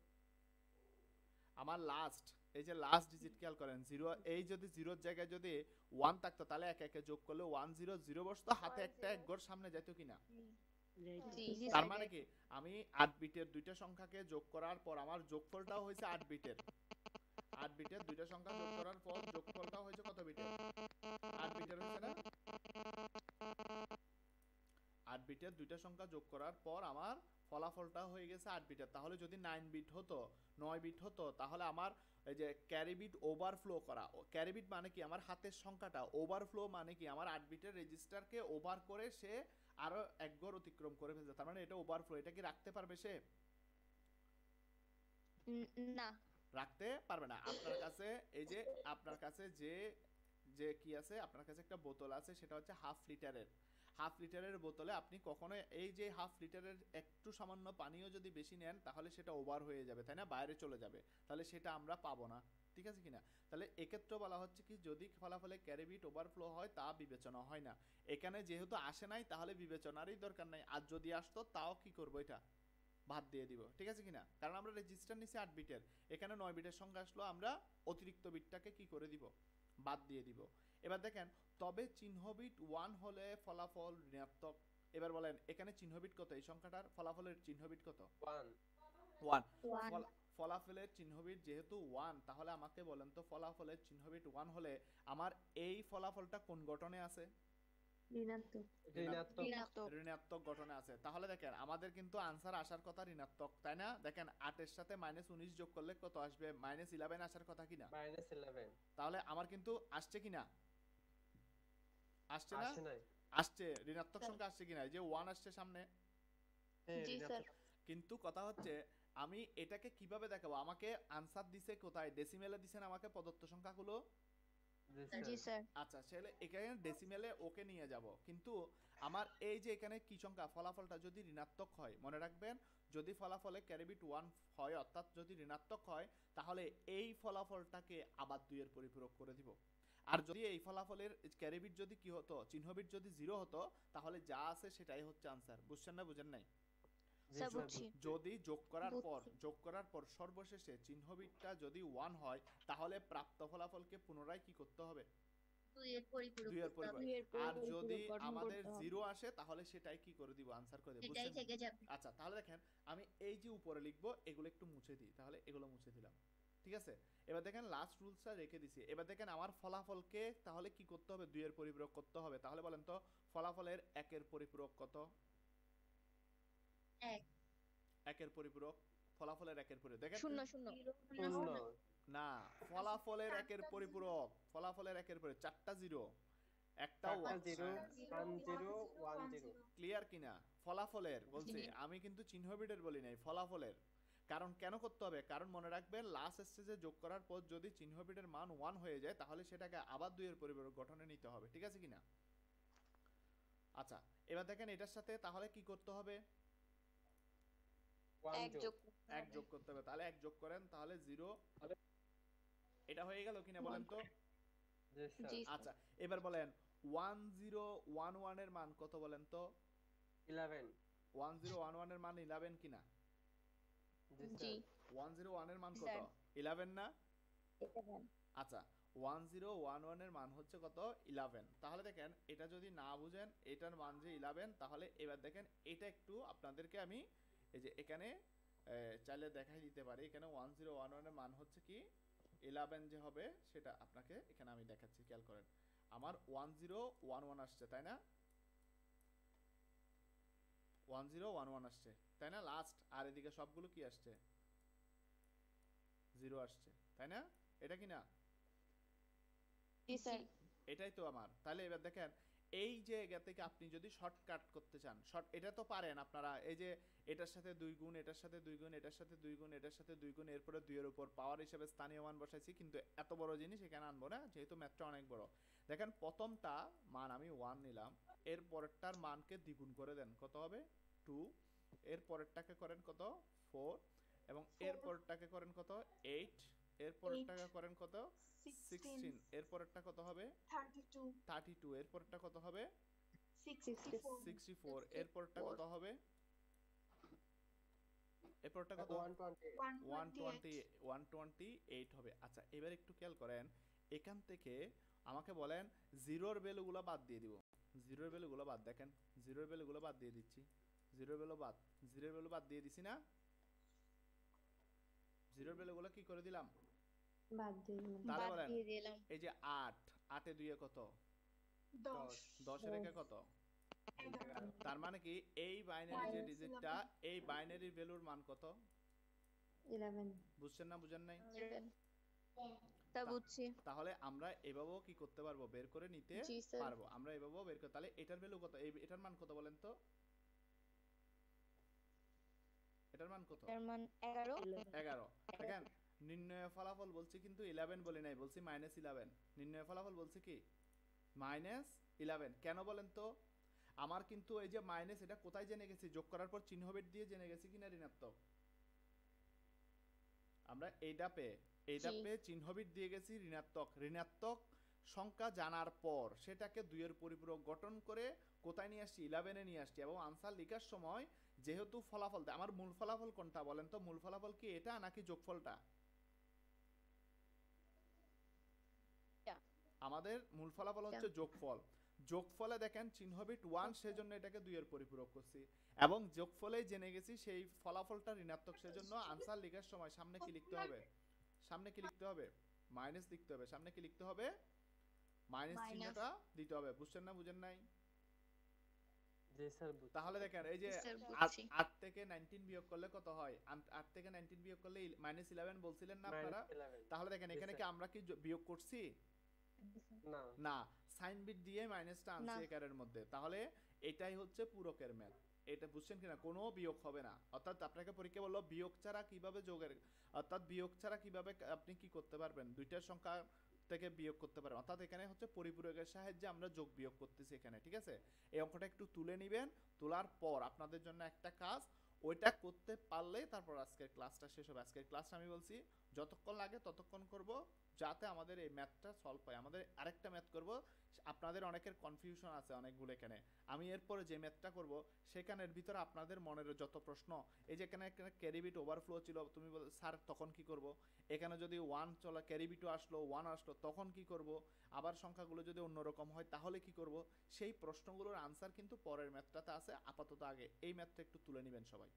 আমার লাস্ট, এই যে লাস্ট ডিজিট খেয়াল করেন 0, এই যদি 0 এর জায়গায় যদি 1 থাকতো তাহলে একে একে যোগ করলে 1 0 0 বসতো, হাতে একটা এক ঘর সামনে যাইতো কিনা? জি তার স্যার। মানে কি, আমি 8 বিটের দুইটা সংখ্যাকে যোগ করার পর আমার যোগফলটাও হয়েছে 8 বিটের। 8 বিটের দুইটা সংখ্যা যোগ করার পর যোগফলটাও হয়েছে কত বিটের? 8 বিটের হয়েছে না? 8 বিটের দুইটা সংখ্যা যোগ করার পর আমার ফলাফলটা হয়ে গেছে 8 বিটের। তাহলে যদি 9 বিট হতো, 9 বিট হতো, তাহলে আমার এই যে ক্যারি বিট ওভারফ্লো করা, ক্যারি বিট মানে কি আমার হাতের সংখ্যাটা, ওভারফ্লো মানে কি আমার 8 বিটের রেজিস্টারকে ওভার করে সে আরো এক ঘর অতিক্রম করে ফেলছে, তার মানে এটা ওভারফ্লো। এটা কি রাখতে পারবে সে? না। রাখতে পারবে না। আপনার কাছে এই যে আপনার কাছে যে যে কি আছে, আপনার কাছে একটা বোতল আছে, সেটা হচ্ছে হাফ লিটারের। হাফ লিটারের বোতলে আপনি কখনো এই যে হাফ লিটারের একটু সামান্য পানিও যদি বেশি নেন তাহলে সেটা ওভার হয়ে যাবে, তাই না? বাইরে চলে যাবে, তাহলে সেটা আমরা পাবো না, ঠিক আছে কিনা? তাহলে এক্ষেত্রে বলা হচ্ছে কি, যদি ফলাফলে ক্যারি বিট ওভারফ্লো হয় তা বিবেচনা হয় না। এখানে যেহেতু আসে নাই তাহলে বিবেচনারই দরকার নাই, আর যদি আসতো তাও কি করবো, এটা বাদ দিয়ে দিব, ঠিক আছে কিনা? কারণ আমরা রেজিস্টার নিছি 8 বিটের, এখানে 9 বিটের সংখ্যা আসলো, আমরা অতিরিক্ত বিটটাকে কি করে দিব? বাদ দিয়ে দিব। এবার দেখেন, তবে চিহ্ন বিট 1 হলে ফলাফল ঋণাত্মক। এবার বলেন এখানে চিহ্ন বিট কত? এই সংখ্যাটার ফলাফলের চিহ্ন বিট কত? 1 1। 1 ফলাফলের চিহ্ন বিট যেহেতু 1, তাহলে আমাকে বলেন তো ফলাফলের চিহ্ন বিট 1 হলে আমার এই ফলাফলটা কোন গঠনে আছে? ঋণাত্মক ঋণাত্মক। ঋণাত্মক গঠনে আছে। তাহলে দেখেন আমাদের কিন্তু আনসার আসার কথা ঋণাত্মক, তাই না? দেখেন 8 এর সাথে -19 যোগ করলে কত আসবে? -11 আসার কথা কিনা? -11 তাহলে আমার কিন্তু আসছে কিনা? আসছে না? আসে নাই। আসছে। ঋণাত্মক সংখ্যা আসছে কিনা? এই যে 1 আসছে সামনে। হ্যাঁ, জি ঋণাত্মক। স্যার। কিন্তু কথা হচ্ছে আমি এটাকে কিভাবে দেখাবো? আমাকে আনসার দিছে কোথায়? ডেসিমেলে দিছেন আমাকে প্রদত্ত সংখ্যাগুলো। জি স্যার। আচ্ছা, সেলে এখানে ডেসিমেলে ওকে নিয়ে যাব, কিন্তু আমার এই যে এখানে কি সংখ্যা, ফলাফলটা যদি ঋণাত্মক হয়, মনে রাখবেন যদি ফলাফলে ক্যারি বিট 1 হয়, অর্থাৎ যদি ঋণাত্মক হয়, তাহলে এই ফলাফলটাকে আবার 2 এর পরিপূরক করে দিব। আর যদি এই ফলাফলের ক্যারি বিট যদি কি হতো, চিহ্ন বিট যদি 0 হতো, তাহলে যা আছে সেটাই হচ্ছে আনসার। বুঝছেন না বুঝেন নাই? জি স্যার স্যার, বুঝছি। যদি যোগ করার পর বুঝছি। সর্বশেষে চিহ্ন বিটটা যদি 1 হয়, তাহলে প্রাপ্ত ফলাফলকে পুনরায় কি করতে হবে? দুইয়ের পরিপূরক দুইয়ের করতে হবে। পরিপূরক। আর যদি পরিপূরক গঠন আমাদের করতে হবে। 0 আসে তাহলে সেটাই কি করে দিব, আনসার করে দেব, সেটাই বুঝছেন? থেকে যাবে। আচ্ছা তাহলে দেখেন আমি এই যে উপরে লিখবো এগুলো একটু মুছে দিই, তাহলে এগুলো মুছে দিলাম, ঠিক আছে? এবার দেখেন লাস্ট রুলসটা রেখে দিছি। এবার দেখেন আমার ফলাফলকে তাহলে কি করতে হবে, 2 এর পরিপূরক করতে হবে। তাহলে বলেন তো ফলাফলের 1 এর পরিপূরক কত? 1 1 এর পরিপূরক, ফলাফলের 1 এর পরিপূরক দেখেন 0 0 শূন্য না, ফলাফলের 1 এর পরিপূরক, ফলাফলের 1 এর পরিপূরক 4টা 0 একটাও 0 1 0 1 0 ক্লিয়ার কিনা? ফলাফলের বলছি আমি, কিন্তু চিহ্ন বিটের বলি নাই, ফলাফলের। কারণ কেন করতে হবে, কারণ মনে রাখবেন লাস্ট স্টেজে যোগ করার পর যদি চিহ্ন বিটের মান 1 হয়ে যায় তাহলে সেটাকে আবার 2 এর পরিপূরক গঠনে নিতে হবে, ঠিক আছে কিনা? আচ্ছা এবার দেখেন এটার সাথে তাহলে কি করতে হবে, 1 1 যোগ করতে 1 হবে। যোগ করতে হবে। তাহলে 1 যোগ করেন তাহলে 0, এটা হয়ে গেল কিনা বলেন তো? জি স্যার জি আচ্ছা এবার বলেন 1011 এর মান কত বলেন তো? 11 1011 এর মান 11 কিনা? জি জি স্যার 101 এর মান কত? স্যার। 11 না? এটা দেন। আচ্ছা 1011 এর মান হচ্ছে কত? 11। তাহলে দেখেন এটা যদি না বুঝেন এটার মান যে 11, তাহলে এবার দেখেন এটা একটু আপনাদেরকে আমি এই যে এখানে চাইলে দেখাই দিতে পারি। এখানে 1011 এর মান হচ্ছে কি 11 যে হবে সেটা আপনাকে এখানে আমি দেখাচ্ছি, খেয়াল করেন। আমার 1011 আসছে তাই না? 1011 আসছে তাই না লাস্ট, আর এদিকে সবগুলো কি আসছে? 0 আসছে তাই না? এটা কি না? জি স্যার। এটাই তো আমার। তাহলে এবার দেখেন এই জায়গা থেকে আপনি যদি শর্টকাট করতে চান, এটা তো পারেন আপনারা, এই যে এটার সাথে 2 গুণ, এটার সাথে 2 গুণ, এটার সাথে 2 গুণ, এটার সাথে 2 গুণ, এরপরে 2 এর উপর পাওয়ার হিসেবে স্থানীয় মান বসাইছি, কিন্তু এত বড় জিনিস এখানে আনবো না যেহেতু ম্যাথটা অনেক বড়। দেখেন প্রথমটা মান আমি 1 নিলাম, এর পরেরটার মানকে দ্বিগুণ করে দেন, কত হবে? 2। এর পরেরটাকে করেন কত? 4। এবং এর পরেরটাকে করেন কত? 8। এর পরেরটাকে করেন কত? 16। এর পরেরটা কত হবে? 32। এর পরেরটা কত হবে? 64। এর পরেরটা কত হবে? এর পরেরটা কত? 128 হবে। আচ্ছা এবার একটু খেয়াল করেন, এখান থেকে আমাকে বলেন জিরোর ভ্যালুগুলো বাদ দিয়ে দিব। জিরোর ভ্যালুগুলো বাদ, দেখেন জিরোর ভ্যালুগুলো বাদ দিয়ে দিচ্ছি। জিরোর ভ্যালু বাদ, জিরোর ভ্যালু বাদ দিয়ে দিছি না? জিরোর ভ্যালুগুলো কি করে দিলাম? তাহলে বাদ বলেন দিয়ে দিলাম। এই যে 8, 8 এ 2 এ কত? 10 এর একে কত? তার মানে কি এই বাইনারি যে ডিজিটটা, এই বাইনারি ভ্যালুর মান কত? 11 বুঝছেন না বুঝেন নাই? তা বুঝছি। তাহলে আমরা এভাবেও কি করতে পারবো, বের করে নিতে জি স্যার। পারবো। আমরা এভাবেও বের করে, তাহলে এটার ভ্যালু কত, এটার মান কত বলেন তো? এটার মান কত? এর মান 11। 11। দেখেন নির্ণয় ফলাফল বলছি কিন্তু 11 বলি নাই, বলছি -11। নির্ণয় ফলাফল বলছি কি -11। কেন বলেন তো? আমার কিন্তু এই যে মাইনাস, এটা কোথায় জেনে গেছি? যোগ করার পর চিহ্ন বেট দিয়ে জেনে গেছি কিনা ঋণাত্মক? আমরা এইটা পেয়ে চিহ্ন বিট দিয়ে গেছি ঋণাত্মক। ঋণাত্মক সংখ্যা জানার পর সেটাকে 2 এর পরিপূরক গঠন করে কোথায় নিয়ে আসছি? 11 এ নিয়ে আসছি। এবং আনসার লেখার সময় যেহেতু ফলাফল দেয়, আমার মূল ফলাফল কোনটা বলেন তো? মূল ফলাফল কি এটা নাকি যোগফলটা? আমাদের মূল ফলাফল হচ্ছে যোগফল। যোগফলে দেখেন চিহ্ন বিট 1, সেজন্য এটাকে 2 এর পরিপূরক করছি, এবং যোগফলেই জেনে গেছি সেই ফলাফলটা ঋণাত্মক, সেজন্য আনসার লেখার সময় সামনে কি লিখতে হবে? সামনে কি লিখতে হবে? মাইনাস লিখতে হবে। সামনে কি লিখতে হবে? মাইনাস চিহ্নটা দিতে হবে। বুঝছেন না বুঝেন নাই? জি স্যার তাহলে দেখেন এই যে স্যার, বুঝছি। 8 থেকে 19 বিয়োগ করলে কত হয়? 8 থেকে 19 বিয়োগ করলে -11 বলছিলেন না আপনারা? তাহলে দেখেন এখানে কি আমরা কি বিয়োগ করছি? না না, সাইন বিট দিয়ে মাইনাসটা আনছি একারের মধ্যে। তাহলে এটাই হচ্ছে পূরকের ম্যাথ। এটা বুঝছেন কিনা? কোনো বিয়োগ হবে না। অর্থাৎ আপনাকে পরীক্ষা বললো বিয়োগ ছাড়া কিভাবে যোগের, অর্থাৎ বিয়োগ ছাড়া কিভাবে আপনি কি করতে পারবেন? দুইটার সংখ্যা থেকে বিয়োগ করতে পারবেন। অর্থাৎ এখানে হচ্ছে পরিপূরকের সাহায্যে আমরা যোগ বিয়োগ করতেছি এখানে, ঠিক আছে? এই অঙ্কটা একটু তুলে নেবেন। তোলার পর আপনাদের জন্য একটা কাজ, ওইটা করতে পারলে তারপর আজকের ক্লাসটা শেষ হবে। আজকের ক্লাসটা আমি বলছি যতক্ষণ লাগে ততক্ষণ করব, যাতে আমাদের এই ম্যাথটা সলভ হয়। আমাদের আরেকটা ম্যাথ করব, আপনাদের অনেকের কনফিউশন আছে অনেকগুলো এখানে। আমি এরপরে যে ম্যাথটা করব সেখানের ভিতরে আপনাদের মনের যত প্রশ্ন, এই যে এখানে ক্যারি বিট ওভারফ্লো ছিল, তুমি বল স্যার তখন কি করব, এখানে যদি 1 চলা ক্যারি বিটও আসলো 1 আসলো তখন কি করব, আবার সংখ্যাগুলো যদি অন্যরকম হয় তাহলে কি করব, সেই প্রশ্নগুলোর আনসার কিন্তু পরের ম্যাথটাতে আছে। আপাতত আগে এই ম্যাথটা একটু তুলে নেবেন সবাই।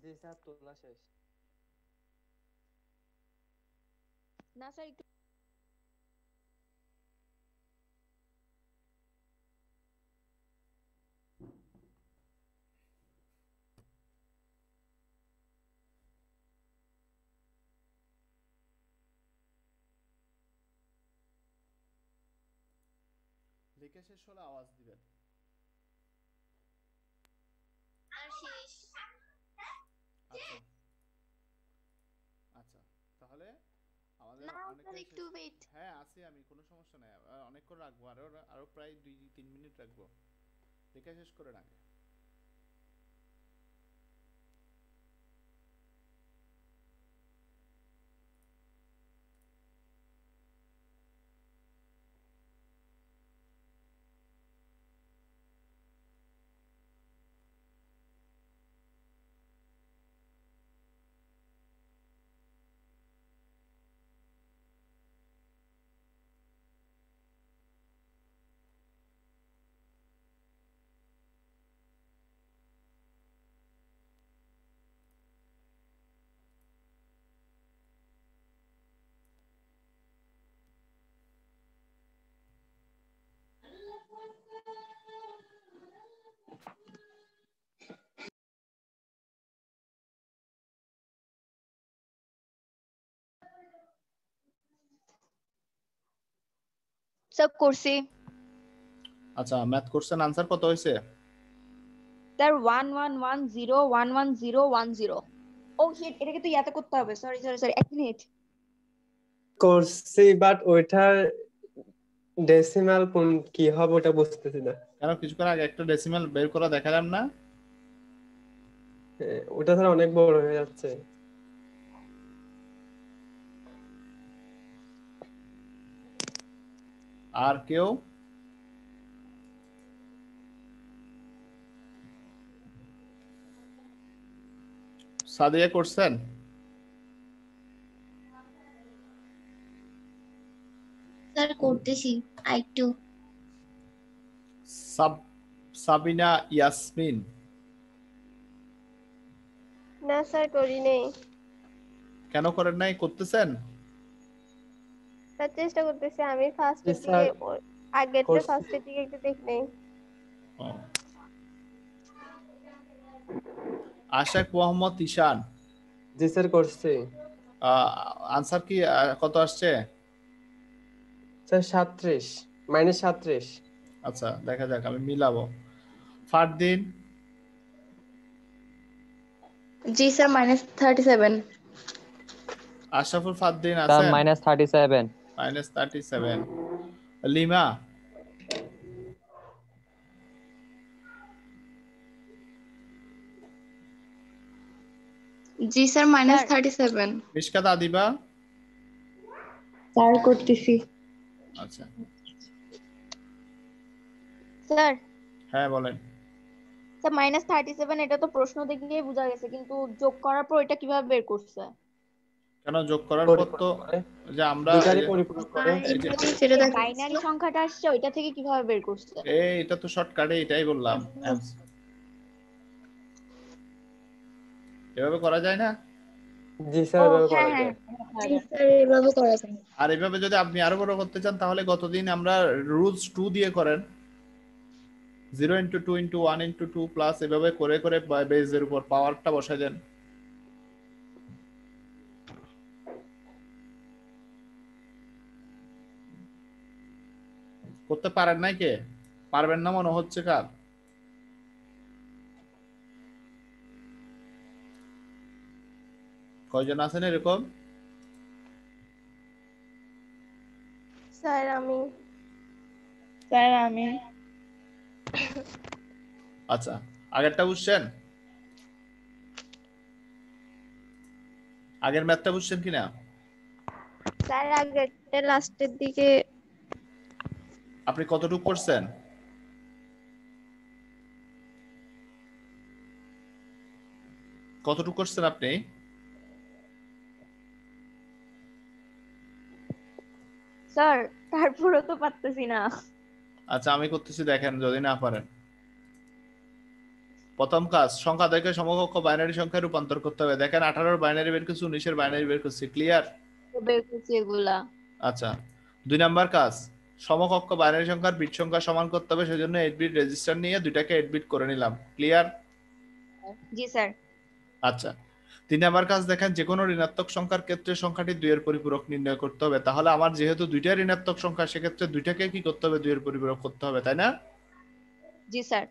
জি স্যার, তোলা শেষ। না স্যার একটু লিখে শেষ হলে আওয়াজ দিবেন। আর শেষ। আচ্ছা আচ্ছা, তাহলে আমাদের না স্যার অনেকটাই একটু শেষ। ওয়েট। হ্যাঁ আছি আমি, কোনো সমস্যা নাই, অনেকক্ষণ রাখবো, আরো প্রায় 2-3 মিনিট রাখবো। লিখে শেষ করে রাখবে। সব করছি আচ্ছা, ম্যাথ কোশ্চেন আনসার কত হয়েছে? স্যার 1110111010। ও শিট, এটাকে তো ইয়াতে করতে হবে, সরি সরি সরি, 1 মিনিট। করছি, বাট ওইটার ডেসিমাল কোন কি হবে ওটা বুঝতেছি না। কেন কিছুক্ষণ আগে একটা ডেসিমাল বের করা দেখালাম না? ওটা স্যার অনেক বড় হয়ে যাচ্ছে। আর কেউ? সাদিয়া করছেন? স্যার করতেছি আইটু। সাবিনা ইয়াসমিন? না স্যার করি নেই, কেন করেন নাই, করতেছেন? স্যার চেষ্টা করতেছি। আমি জি ফার্স্টের স্যার, দিকে আগেরটা করছি। ফার্স্টের দিকে একটু দেখি নেই। ও। আশাক মোহাম্মদ ঈশান? জি স্যার করছি। আনসার কি কত আসছে? স্যার 37, -37। আচ্ছা দেখা যাক, আমি মিলাবো। ফারদিন? জি স্যার -37। আশরাফুল ফারদিন স্যার আছেন? -37। -37। লিমা? জি স্যার -37। মিশকাত আদিবা? স্যার করতেছি। আচ্ছা, স্যার হ্যাঁ বলেন। স্যার -37 এটা তো প্রশ্ন দেখেই বোঝা গেছে, কিন্তু যোগ করার পর এটা কিভাবে বের করছে? কেন যোগ করার পর তো পরিপূরক করে যে আমরা দুইটারই পরিপূরক করে। এই যে যেটা এই দেখা বাইনারি সংখ্যাটা আসছে ওইটা থেকে কিভাবে বের করছে? এটা তো শর্টকাটে এটাই বললাম। এভাবে করা যায় না? জি স্যার, ও এভাবে হ্যাঁ করা হ্যাঁ যায়। জি স্যার এভাবে করা যায়। আর এভাবে যদি আপনি আরো বড় করতে চান তাহলে গতদিন আমরা রুলস 2 দিয়ে করেন, 0 × 2 × 1 × 2 প্লাস এভাবে করে করে বেজের উপর পাওয়ারটা বসাই দেন। করতে পারেন নাই কে? পারবেন না মনে হচ্ছে কার? কয়জন আছেন এরকম? স্যার আমি স্যার আমি আচ্ছা, আগেরটা বুঝছেন? আগের ম্যাথটা বুঝছেন কিনা? স্যার আগেরটা লাস্টের দিকে আপনি কতটুকু করছেন? কতটুকু করছেন আপনি? স্যার তারপরে তো পারতেছি না। আচ্ছা আমি করতেছি, দেখেন যদি না পারেন। প্রথম কাজ, সংখ্যা দেখে সমকক্ষ বাইনারি সংখ্যায় রূপান্তর করতে হবে। দেখেন 18 এর বাইনারি বের করছি, 19 এর বাইনারি বের করছি, ক্লিয়ার? বের করছি এগুলা। আচ্ছা, 2 নাম্বার কাজ, সমকক্ষ বাইনারি সংখ্যার বিট সংখ্যা সমান করতে হবে, সেজন্য 8 বিট রেজিস্টার নিয়ে দুইটাকে 8 বিট করে নিলাম, ক্লিয়ার? জি স্যার। আচ্ছা, 3 নাম্বার কাজ, দেখেন যে কোনো ঋণাত্মক সংখ্যার ক্ষেত্রে সংখ্যাটি 2 এর পরিপূরক নির্ণয় করতে হবে। তাহলে আমার যেহেতু দুইটা ঋণাত্মক সংখ্যা, সেক্ষেত্রে দুইটাকে কি করতে হবে? 2 এর পরিপূরক করতে হবে, তাই না? জি স্যার।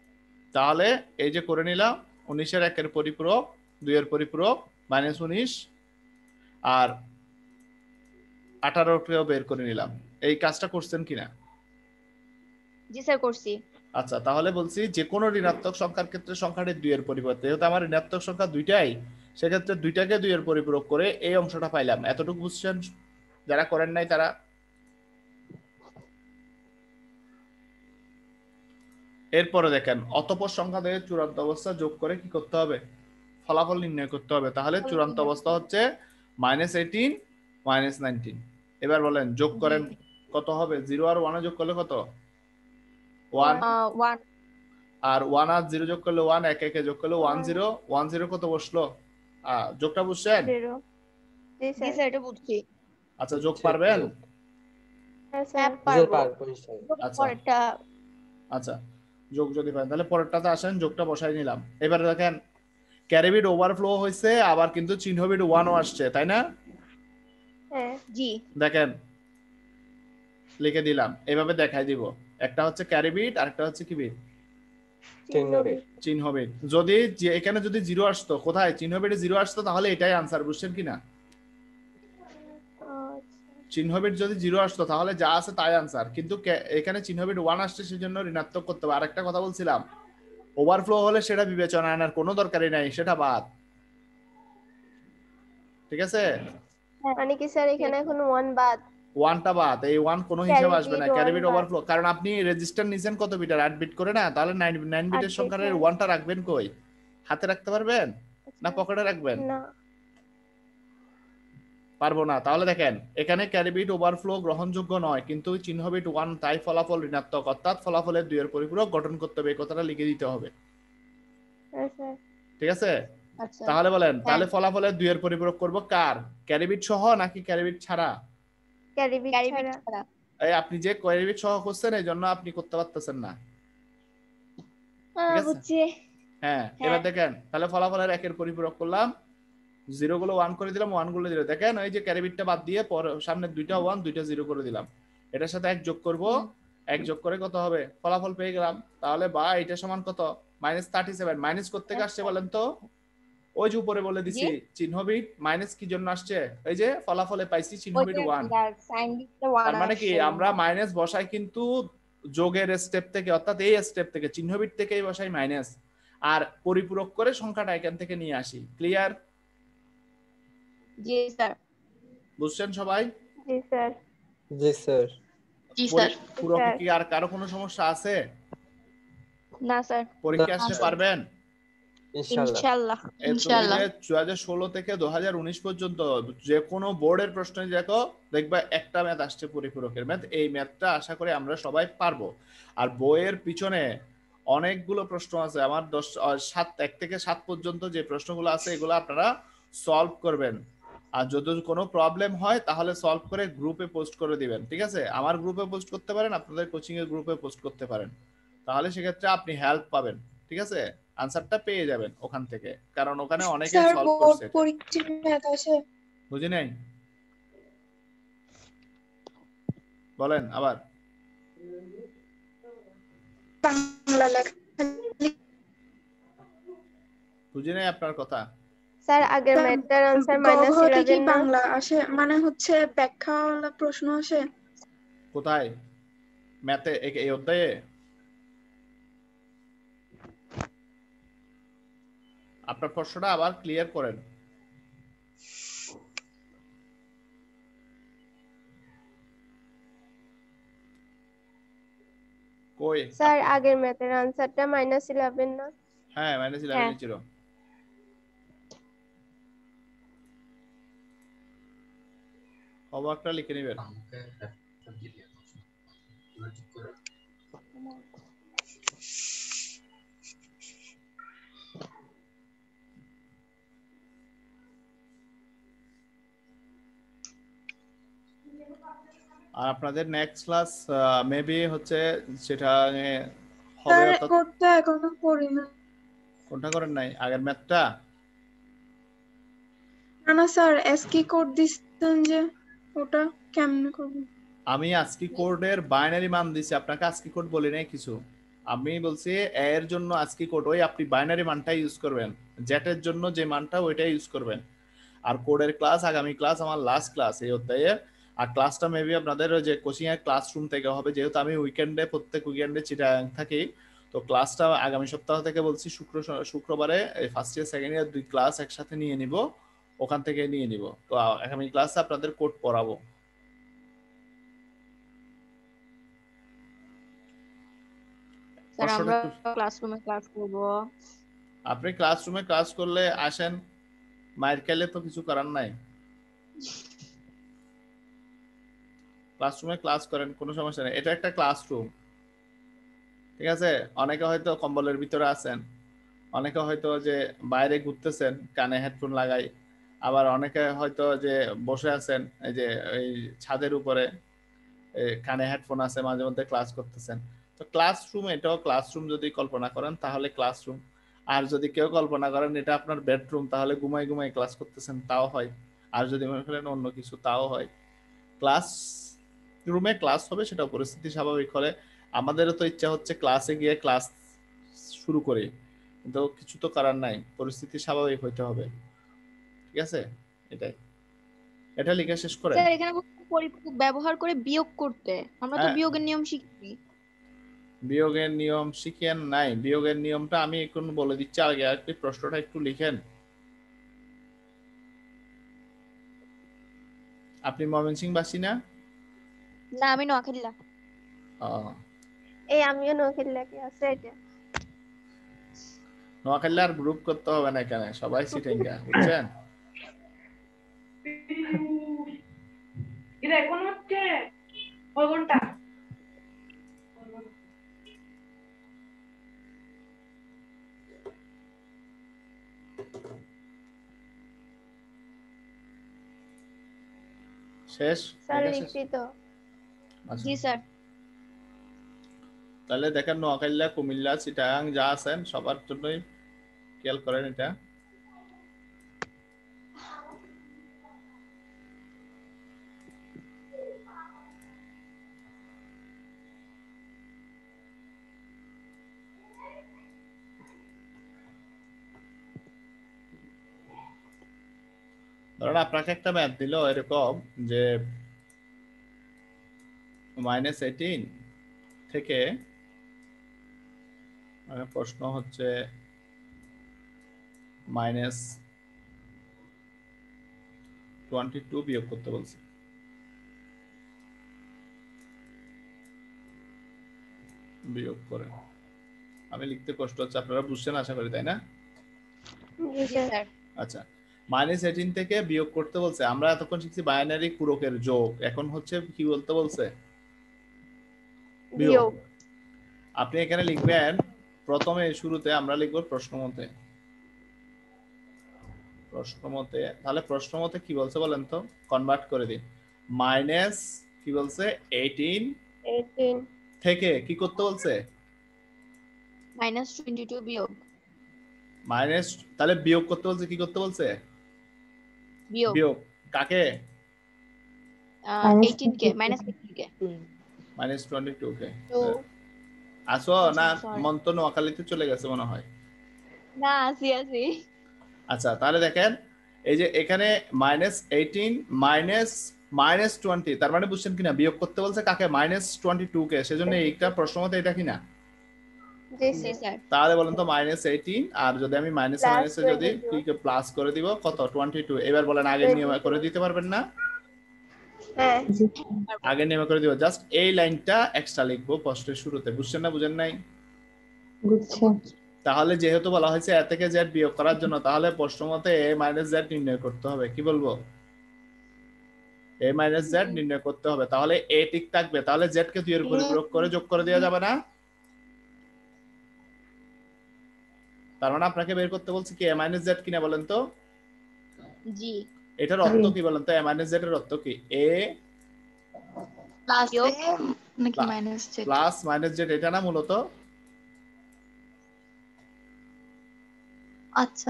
তাহলে এই যে করে নিলাম, 19 এর 1 এর পরিপূরক, 2 এর পরিপূরক -19 আর 18 কেও বের করে নিলাম। এই কাজটা করছেন কিনা? জি স্যার করছি। আচ্ছা, তাহলে বলছি যে কোনো ঋণাত্মক সংখ্যার ক্ষেত্রে সংখ্যাটি 2 এর পরিবর্তে, যেহেতু আমার ঋণাত্মক সংখ্যা দুইটাই, সেক্ষেত্রে দুইটাকে 2 এর পরিপূরক করে এই অংশটা পাইলাম। এতটুকু বুঝছেন? যারা করেন নাই তারা? এরপরে দেখেন, অতঃপর সংখ্যা থেকে চূড়ান্ত অবস্থা যোগ করে কি করতে হবে? ফলাফল নির্ণয় করতে হবে। তাহলে চূড়ান্ত অবস্থা হচ্ছে -18 -19। এবার বলেন যোগ করেন কত হবে? 0 আর 1 যোগ করলে কত? 1। 1 আর 1 আর 0 যোগ করলে 1, 1 1 যোগ করলে 1 0, 1 0 কত বসলো? যোগটা বুঝছেন? 0 জি জি স্যার। স্যার এটা বুঝছি। আচ্ছা, যোগ পারবেন? হ্যাঁ হ্যাঁ স্যার জি পারবো। পারবো ইনশাআল্লাহ। আচ্ছা। পরেরটা আচ্ছা, যোগ যদি পারেন তাহলে পরেরটাতে আসেন, যোগটা বসাই নিলাম। এবারে দেখেন ক্যারি বিট ওভারফ্লো হয়েছে, আবার কিন্তু চিহ্ন বিট 1ও আসছে, তাই না? হ্যাঁ জি দেখেন লিখে দিলাম, এভাবে দেখাই দিব। একটা হচ্ছে ক্যারি বিট আর একটা হচ্ছে কি বিট? চিহ্ন বিট। চিহ্ন বিট। যদি এখানে যদি 0 আসতো, কোথায় চিহ্ন বিটে 0 আসতো, তাহলে এটাই আনসার, বুঝছেন কিনা? চিহ্ন বিট যদি 0 আসতো তাহলে যা আছে তাই আনসার, কিন্তু এখানে চিহ্ন বিট 1 আসছে, সেজন্য ঋণাত্মক করতে হবে। আরেকটা কথা বলছিলাম, ওভারফ্লো হলে সেটা বিবেচনা আনার কোনো দরকারই নাই, সেটা বাদ, ঠিক আছে? মানে কি স্যার এখানে এখন 1 বাদ? 1টা বাদ, এই 1 কোনো Carry হিসাব আসবে না। bit ক্যারি 1 বিট বাদ। ওভারফ্লো, কারণ আপনি রেজিস্টার নিছেন কত বিটের? 8 বিট করে না? তাহলে 9 বিটের 8 সংখ্যার bit, 1টা রাখবেন কই? হাতে রাখতে পারবেন না পকেটে রাখবেন? না পারবো না। তাহলে দেখেন এখানে ক্যারি বিট ওভারফ্লো গ্রহণযোগ্য নয়, কিন্তু চিহ্ন বিট 1, তাই ফলাফল ঋণাত্মক, অর্থাৎ ফলাফলের 2 এর পরিপূরক গঠন করতে হবে, এই কথাটা লিখে দিতে হবে, হ্যাঁ স্যার। ঠিক আছে? আচ্ছা তাহলে বলেন, তাহলে ফলাফলের 2 এর পরিপূরক করব কার? ক্যারি বিট সহ নাকি ক্যারি বিট ছাড়া? ক্যারি বিট ক্যারি বিট ছাড়া। ছাড়া। এই আপনি যে ক্যারি বিট সহ করছেন, এই জন্য আপনি করতে পারতেছেন না, ঠিক আছে? বুঝছি। হ্যাঁ, এবার দেখেন তাহলে ফলাফলের 1 এর পরিপূরক করলাম, 0 গুলো 1 করে দিলাম, 1 গুলো 0। দেখেন এই যে ক্যারি বিটটা বাদ দিয়ে পরে সামনে দুইটা 1 দুইটা 0 করে দিলাম। এটার সাথে 1 যোগ করব, 1 যোগ করে কত হবে? ফলাফল পেয়ে গেলাম। তাহলে বা এটা সমান কত? -37। মাইনাস করতে আসছে বলেন তো? ওই যে উপরে বলে দিছি, চিহ্ন বিট মাইনাস কি জন্য আসছে? এই যে ফলাফলে পাইছি চিহ্ন বিট 1। সাইন বিটটা 1 তার মানে কি আমরা মাইনাস বসাই কিন্তু যোগের স্টেপ থেকে, অর্থাৎ এই স্টেপ থেকে চিহ্ন বিট থেকেই বসাই মাইনাস, আর পরিপূরক করে সংখ্যাটা এখান থেকে নিয়ে আসি, ক্লিয়ার? জি স্যার। বুঝছেন সবাই? জি স্যার। জি স্যার। জি স্যার। পুরো স্যার। কি আর কারো কোনো সমস্যা আছে? না স্যার। পরীক্ষা না, আসতে স্যার। পারবেন? ইনশাআল্লাহ। ইনশাআল্লাহ। এই ইনশাআল্লাহ। 2016 থেকে 2019 পর্যন্ত যে কোনো বোর্ডের প্রশ্ন দেখো, দেখবা একটা ম্যাথ আসছে পরিপূরকের ম্যাথ। এই ম্যাথটা আশা করি আমরা সবাই পারবো। আর বইয়ের পিছনে অনেকগুলো প্রশ্ন আছে। আমার 1 থেকে 7 পর্যন্ত যে প্রশ্নগুলো আছে এগুলো আপনারা সলভ করবেন। আর যদি কোনো প্রবলেম হয় তাহলে সলভ করে গ্রুপে পোস্ট করে দিবেন, ঠিক আছে? আমার গ্রুপে পোস্ট করতে পারেন, আপনাদের কোচিং এর গ্রুপে পোস্ট করতে পারেন। তাহলে সেক্ষেত্রে আপনি হেল্প পাবেন, ঠিক আছে? আনসারটা পেয়ে যাবেন ওখান থেকে, কারণ ওখানে অনেকে স্যার সলভ বোর্ড করছে। পরীক্ষার ম্যাথ আসে বুঝি নাই, বলেন আবার। বাংলা লেখা বুঝি নাই আপনার কথা। স্যার আগের ম্যাথটার আনসার গঘতে কি -11 না? বাংলা আসে মানে হচ্ছে ব্যাখ্যাওয়ালা প্রশ্ন আসে? কোথায়? ম্যাথে এই অধ্যায়ে? আপনার প্রশ্নটা আবার ক্লিয়ার করেন। কই? স্যার আগের ম্যাথের আনসারটা -11 না? হ্যাঁ, -11 হ্যাঁ। ছিল। হোমওয়ার্কটা লিখে নেবেন। আর আপনাদের নেক্সট ক্লাস মেবি হচ্ছে সেটা হবে, স্যার অর্থাৎ করতে এখনো করি না। কোনটা করেন নাই? আগের ম্যাথটা? না না স্যার এসকি কোড দিচ্ছেন যে ওটা কেমনে করবো? আমি আস্কি কোডের বাইনারি মান দিছি আপনাকে, আস্কি কোড বলি নাই কিছু। আমি বলছি এ এর জন্য আস্কি কোড, ওই আপনি বাইনারি মানটা ইউজ করবেন। জেড এর জন্য যে মানটা ওইটাই ইউজ করবেন। আর কোডের ক্লাস আগামী ক্লাস আমার লাস্ট ক্লাস এই অধ্যায়ে। আর ক্লাসটা মেবি আপনাদের ওই যে কোচিং এর ক্লাসরুম থেকে হবে, যেহেতু আমি উইকেন্ডে প্রত্যেক উইকেন্ডে চিটাগাং থাকি। তো ক্লাসটা আগামী সপ্তাহ থেকে বলছি শুক্রবারে first year second year 2 class একসাথে নিয়ে নিব, ওখান থেকে নিয়ে নিব। তো আগামী ক্লাসে আপনাদের কোড পড়াবো। স্যার প্রশ্নটা আমরা একটু- ক্লাসরুমে ক্লাস করব। আপনি ক্লাসরুমে ক্লাস করলে আসেন, মায়ের খেলে তো কিছু করার নাই। ক্লাসরুমে ক্লাস করেন, কোনো সমস্যা নেই, এটা একটা ক্লাসরুম, ঠিক আছে? অনেকে হয়তো কম্বলের ভিতরে আছেন, অনেকে হয়তো যে বাইরে ঘুরতেছেন কানে হেডফোন লাগাই, আবার অনেকে হয়তো যে বসে আছেন এই যে এই ছাদের উপরে কানে হেডফোন আছে, মাঝে মধ্যে ক্লাস করতেছেন। তো ক্লাসরুম, এটাও ক্লাসরুম যদি কল্পনা করেন তাহলে ক্লাসরুম। আর যদি কেউ কল্পনা করেন এটা আপনার বেডরুম, তাহলে ঘুমাই ঘুমাই ক্লাস করতেছেন, তাও হয়। আর যদি মনে করেন অন্য কিছু, তাও হয়। ক্লাস রুমে ক্লাস হবে, সেটা পরিস্থিতি স্বাভাবিক হলে। আমাদেরও তো ইচ্ছা হচ্ছে ক্লাসে গিয়ে ক্লাস শুরু করি, কিন্তু কিছু তো করার নাই, পরিস্থিতি স্বাভাবিক হইতে হবে, ঠিক আছে? এটাই, এটা লিখে শেষ করেন। স্যার এখানে বলছে পরিপূরক ব্যবহার করে বিয়োগ করতে, আমরা তো হ্যাঁ, বিয়োগের নিয়ম শিখিনি। বিয়োগের নিয়ম শিখেন নাই? বিয়োগের নিয়মটা আমি এখন বলে দিচ্ছি, আগে আপনি প্রশ্নটা একটু লিখেন। আপনি ময়মনসিংহ বাসী না? না আমি নোয়াখালীলা। এই আমিও নোয়াখালী কি আছে এটা? নোয়াখালী আর গ্রুপ করতে হবে না, এখানে সবাই সিটেঙ্গা, বুঝছেন? এটা এখন হচ্ছে কয় ঘন্টা? শেষ? স্যার লেখা শেষ? লিখছি তো। আচ্ছা। জি স্যার। তাহলে দেখেন নোয়াখালী, কুমিল্লা, চিটাগাং যা আছেন সবার জন্যই খেয়াল করেন এটা। ধরেন আপনাকে একটা ম্যাথ দিল এরকম যে -18 থেকে প্রশ্ন হচ্ছে 22 বিয়োগ করতে বলছে। বিয়োগ করে আমি লিখতে কষ্ট হচ্ছে, আপনারা বুঝছেন আশা করি, তাই না? জি স্যার। স্যার আচ্ছা, -18 থেকে বিয়োগ করতে বলছে। আমরা এতক্ষণ শিখছি বাইনারি পূরকের যোগ, এখন হচ্ছে কি বলতে বলছে? বিয়োগ। বিয়োগ। আপনি এখানে লিখবেন প্রথমে শুরুতে আমরা লিখব প্রশ্নমতে। প্রশ্নমতে, তাহলে প্রশ্নমতে কি বলছে বলেন তো, কনভার্ট করে দিন। মাইনাস কি বলছে 18 থেকে কি করতে বলছে? -22 বিয়োগ মাইনাস, তাহলে বিয়োগ করতে বলছে, কি করতে বলছে? বিয়োগ বিয়োগ কাকে? 18 কে -18 কে। -22 কে। তো আসো না, sorry. মন তো নোয়াখালীতে চলে গেছে মনে হয়। না আসি আসি। আচ্ছা, তাহলে দেখেন এই যে এখানে -18 -20, তার মানে বুঝছেন কিনা বিয়োগ করতে বলছে কাকে? -22 কে। সেজন্য এইটা প্রশ্ন মতে এটা কিনা? জি জি স্যার। স্যার। তাহলে বলেন তো -18 আর যদি আমি মাইনাস Plus মাইনাসে যদি 22 কি প্লাস করে দিব কত? 22। এবার বলেন আগের নিয়মে করে দিতে পারবেন না? হ্যাঁ। আগের নিয়মে করে দিব। জাস্ট এই লাইনটা এক্সট্রা লিখবো প্রশ্নের শুরুতে। বুঝছেন না বুঝেন নাই? বুঝছি। তাহলে যেহেতু বলা হয়েছে এ থেকে জেড বিয়োগ করার জন্য, তাহলে প্রশ্ন মতে a - z নির্ণয় করতে হবে। কি বলবো? a - z নির্ণয় করতে হবে। তাহলে a ঠিক থাকবে, তাহলে z কে 2 এর পরিপূরক করে যোগ করে দেওয়া যাবে না? তার মানে আপনাকে বের করতে বলছি কি a - z কিনা বলেন তো? জি। এটার অর্থ কি বলেন তো? a - z এর অর্থ কি? a প্লাস বিয়োগ নাকি plus- minus z? Plus minus z, এটা না মূলত? আচ্ছা,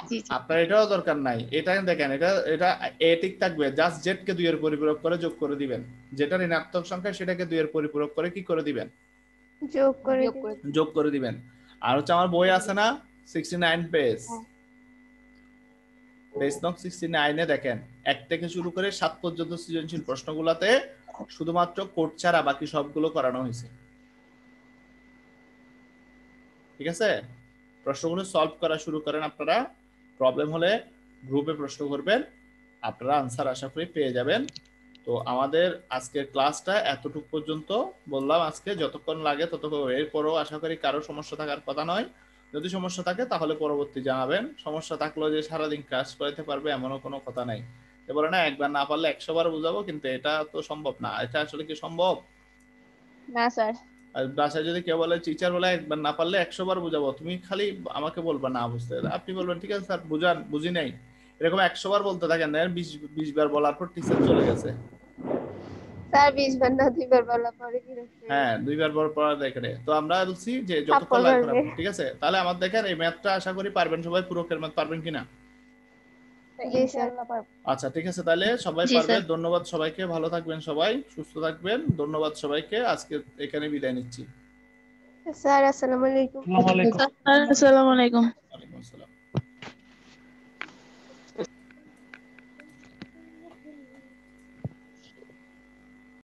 জি জি। আপনার এটাও দরকার নাই। এটা দেখেন, এটা a ঠিক থাকবে, জাস্ট z কে 2 এর পরিপূরক করে যোগ করে দিবেন। যেটা ঋণাত্মক সংখ্যা সেটাকে 2 এর পরিপূরক করে কি করে দিবেন? যোগ করে বিয়োগ দিন। করে যোগ করে দিবেন। আর হচ্ছে আমার বই আছে না 69 পেজ, পেজ নং 69 এ দেখেন 1 থেকে শুরু করে 7 পর্যন্ত সৃজনশীল প্রশ্নগুলোতে শুধুমাত্র কোড ছাড়া বাকি সবগুলো করানো হয়েছে। ঠিক আছে? প্রশ্নগুলো সলভ করা শুরু করেন আপনারা। প্রবলেম হলে গ্রুপে প্রশ্ন করবেন, আপনারা আনসার আশা করি পেয়ে যাবেন। তো আমাদের আজকের ক্লাসটা এতটুকু পর্যন্ত বললাম। আজকে যতক্ষণ লাগে ততক্ষণ, এরপরও আশা করি কারো সমস্যা থাকার কথা নয়। যদি সমস্যা থাকে তাহলে পরবর্তী জানাবেন। সমস্যা থাকলেও যে সারাদিন ক্লাস করাতে পারবে এমনও কোনো কথা নাই। বলে না একবার না পারলে 100 বার বুঝাবো, কিন্তু এটা তো সম্ভব না। এটা আসলে কি সম্ভব? না স্যার। আর বাসায় যদি কেউ বলে, টিচার বলে একবার না পারলে 100 বার বুঝাবো, তুমি খালি আমাকে বলবা না বুঝতে, আপনি বলবেন ঠিক আছে স্যার বুঝান, বুঝি নাই। এরকম 100 বার বলতে থাকেন, 20 বার বলার পর টিচার চলে গেছে। স্যার 20 বার না 2 বার বলা পরে কি রকম? হ্যাঁ, 2 বার পর পড়া দেখে। তো আমরা বলছি যে যতক্ষণ থাপ্পড় লাগে মারবে। ঠিক আছে? তাহলে আমার দেখেন এই ম্যাথটা আশা করি পারবেন সবাই। পুরোকের ম্যাথ পারবেন কিনা? জি স্যার। ইনশাআল্লাহ পারবো। আচ্ছা ঠিক আছে, তাহলে সবাই জি, পারবে। স্যার। ধন্যবাদ সবাইকে, ভালো থাকবেন সবাই, সুস্থ থাকবেন। ধন্যবাদ সবাইকে, আজকে এখানে বিদায় নিচ্ছি। স্যার আসসালামু আলাইকুম। আসসালামু আলাইকুম। ওয়ালাইকুম আসসালাম।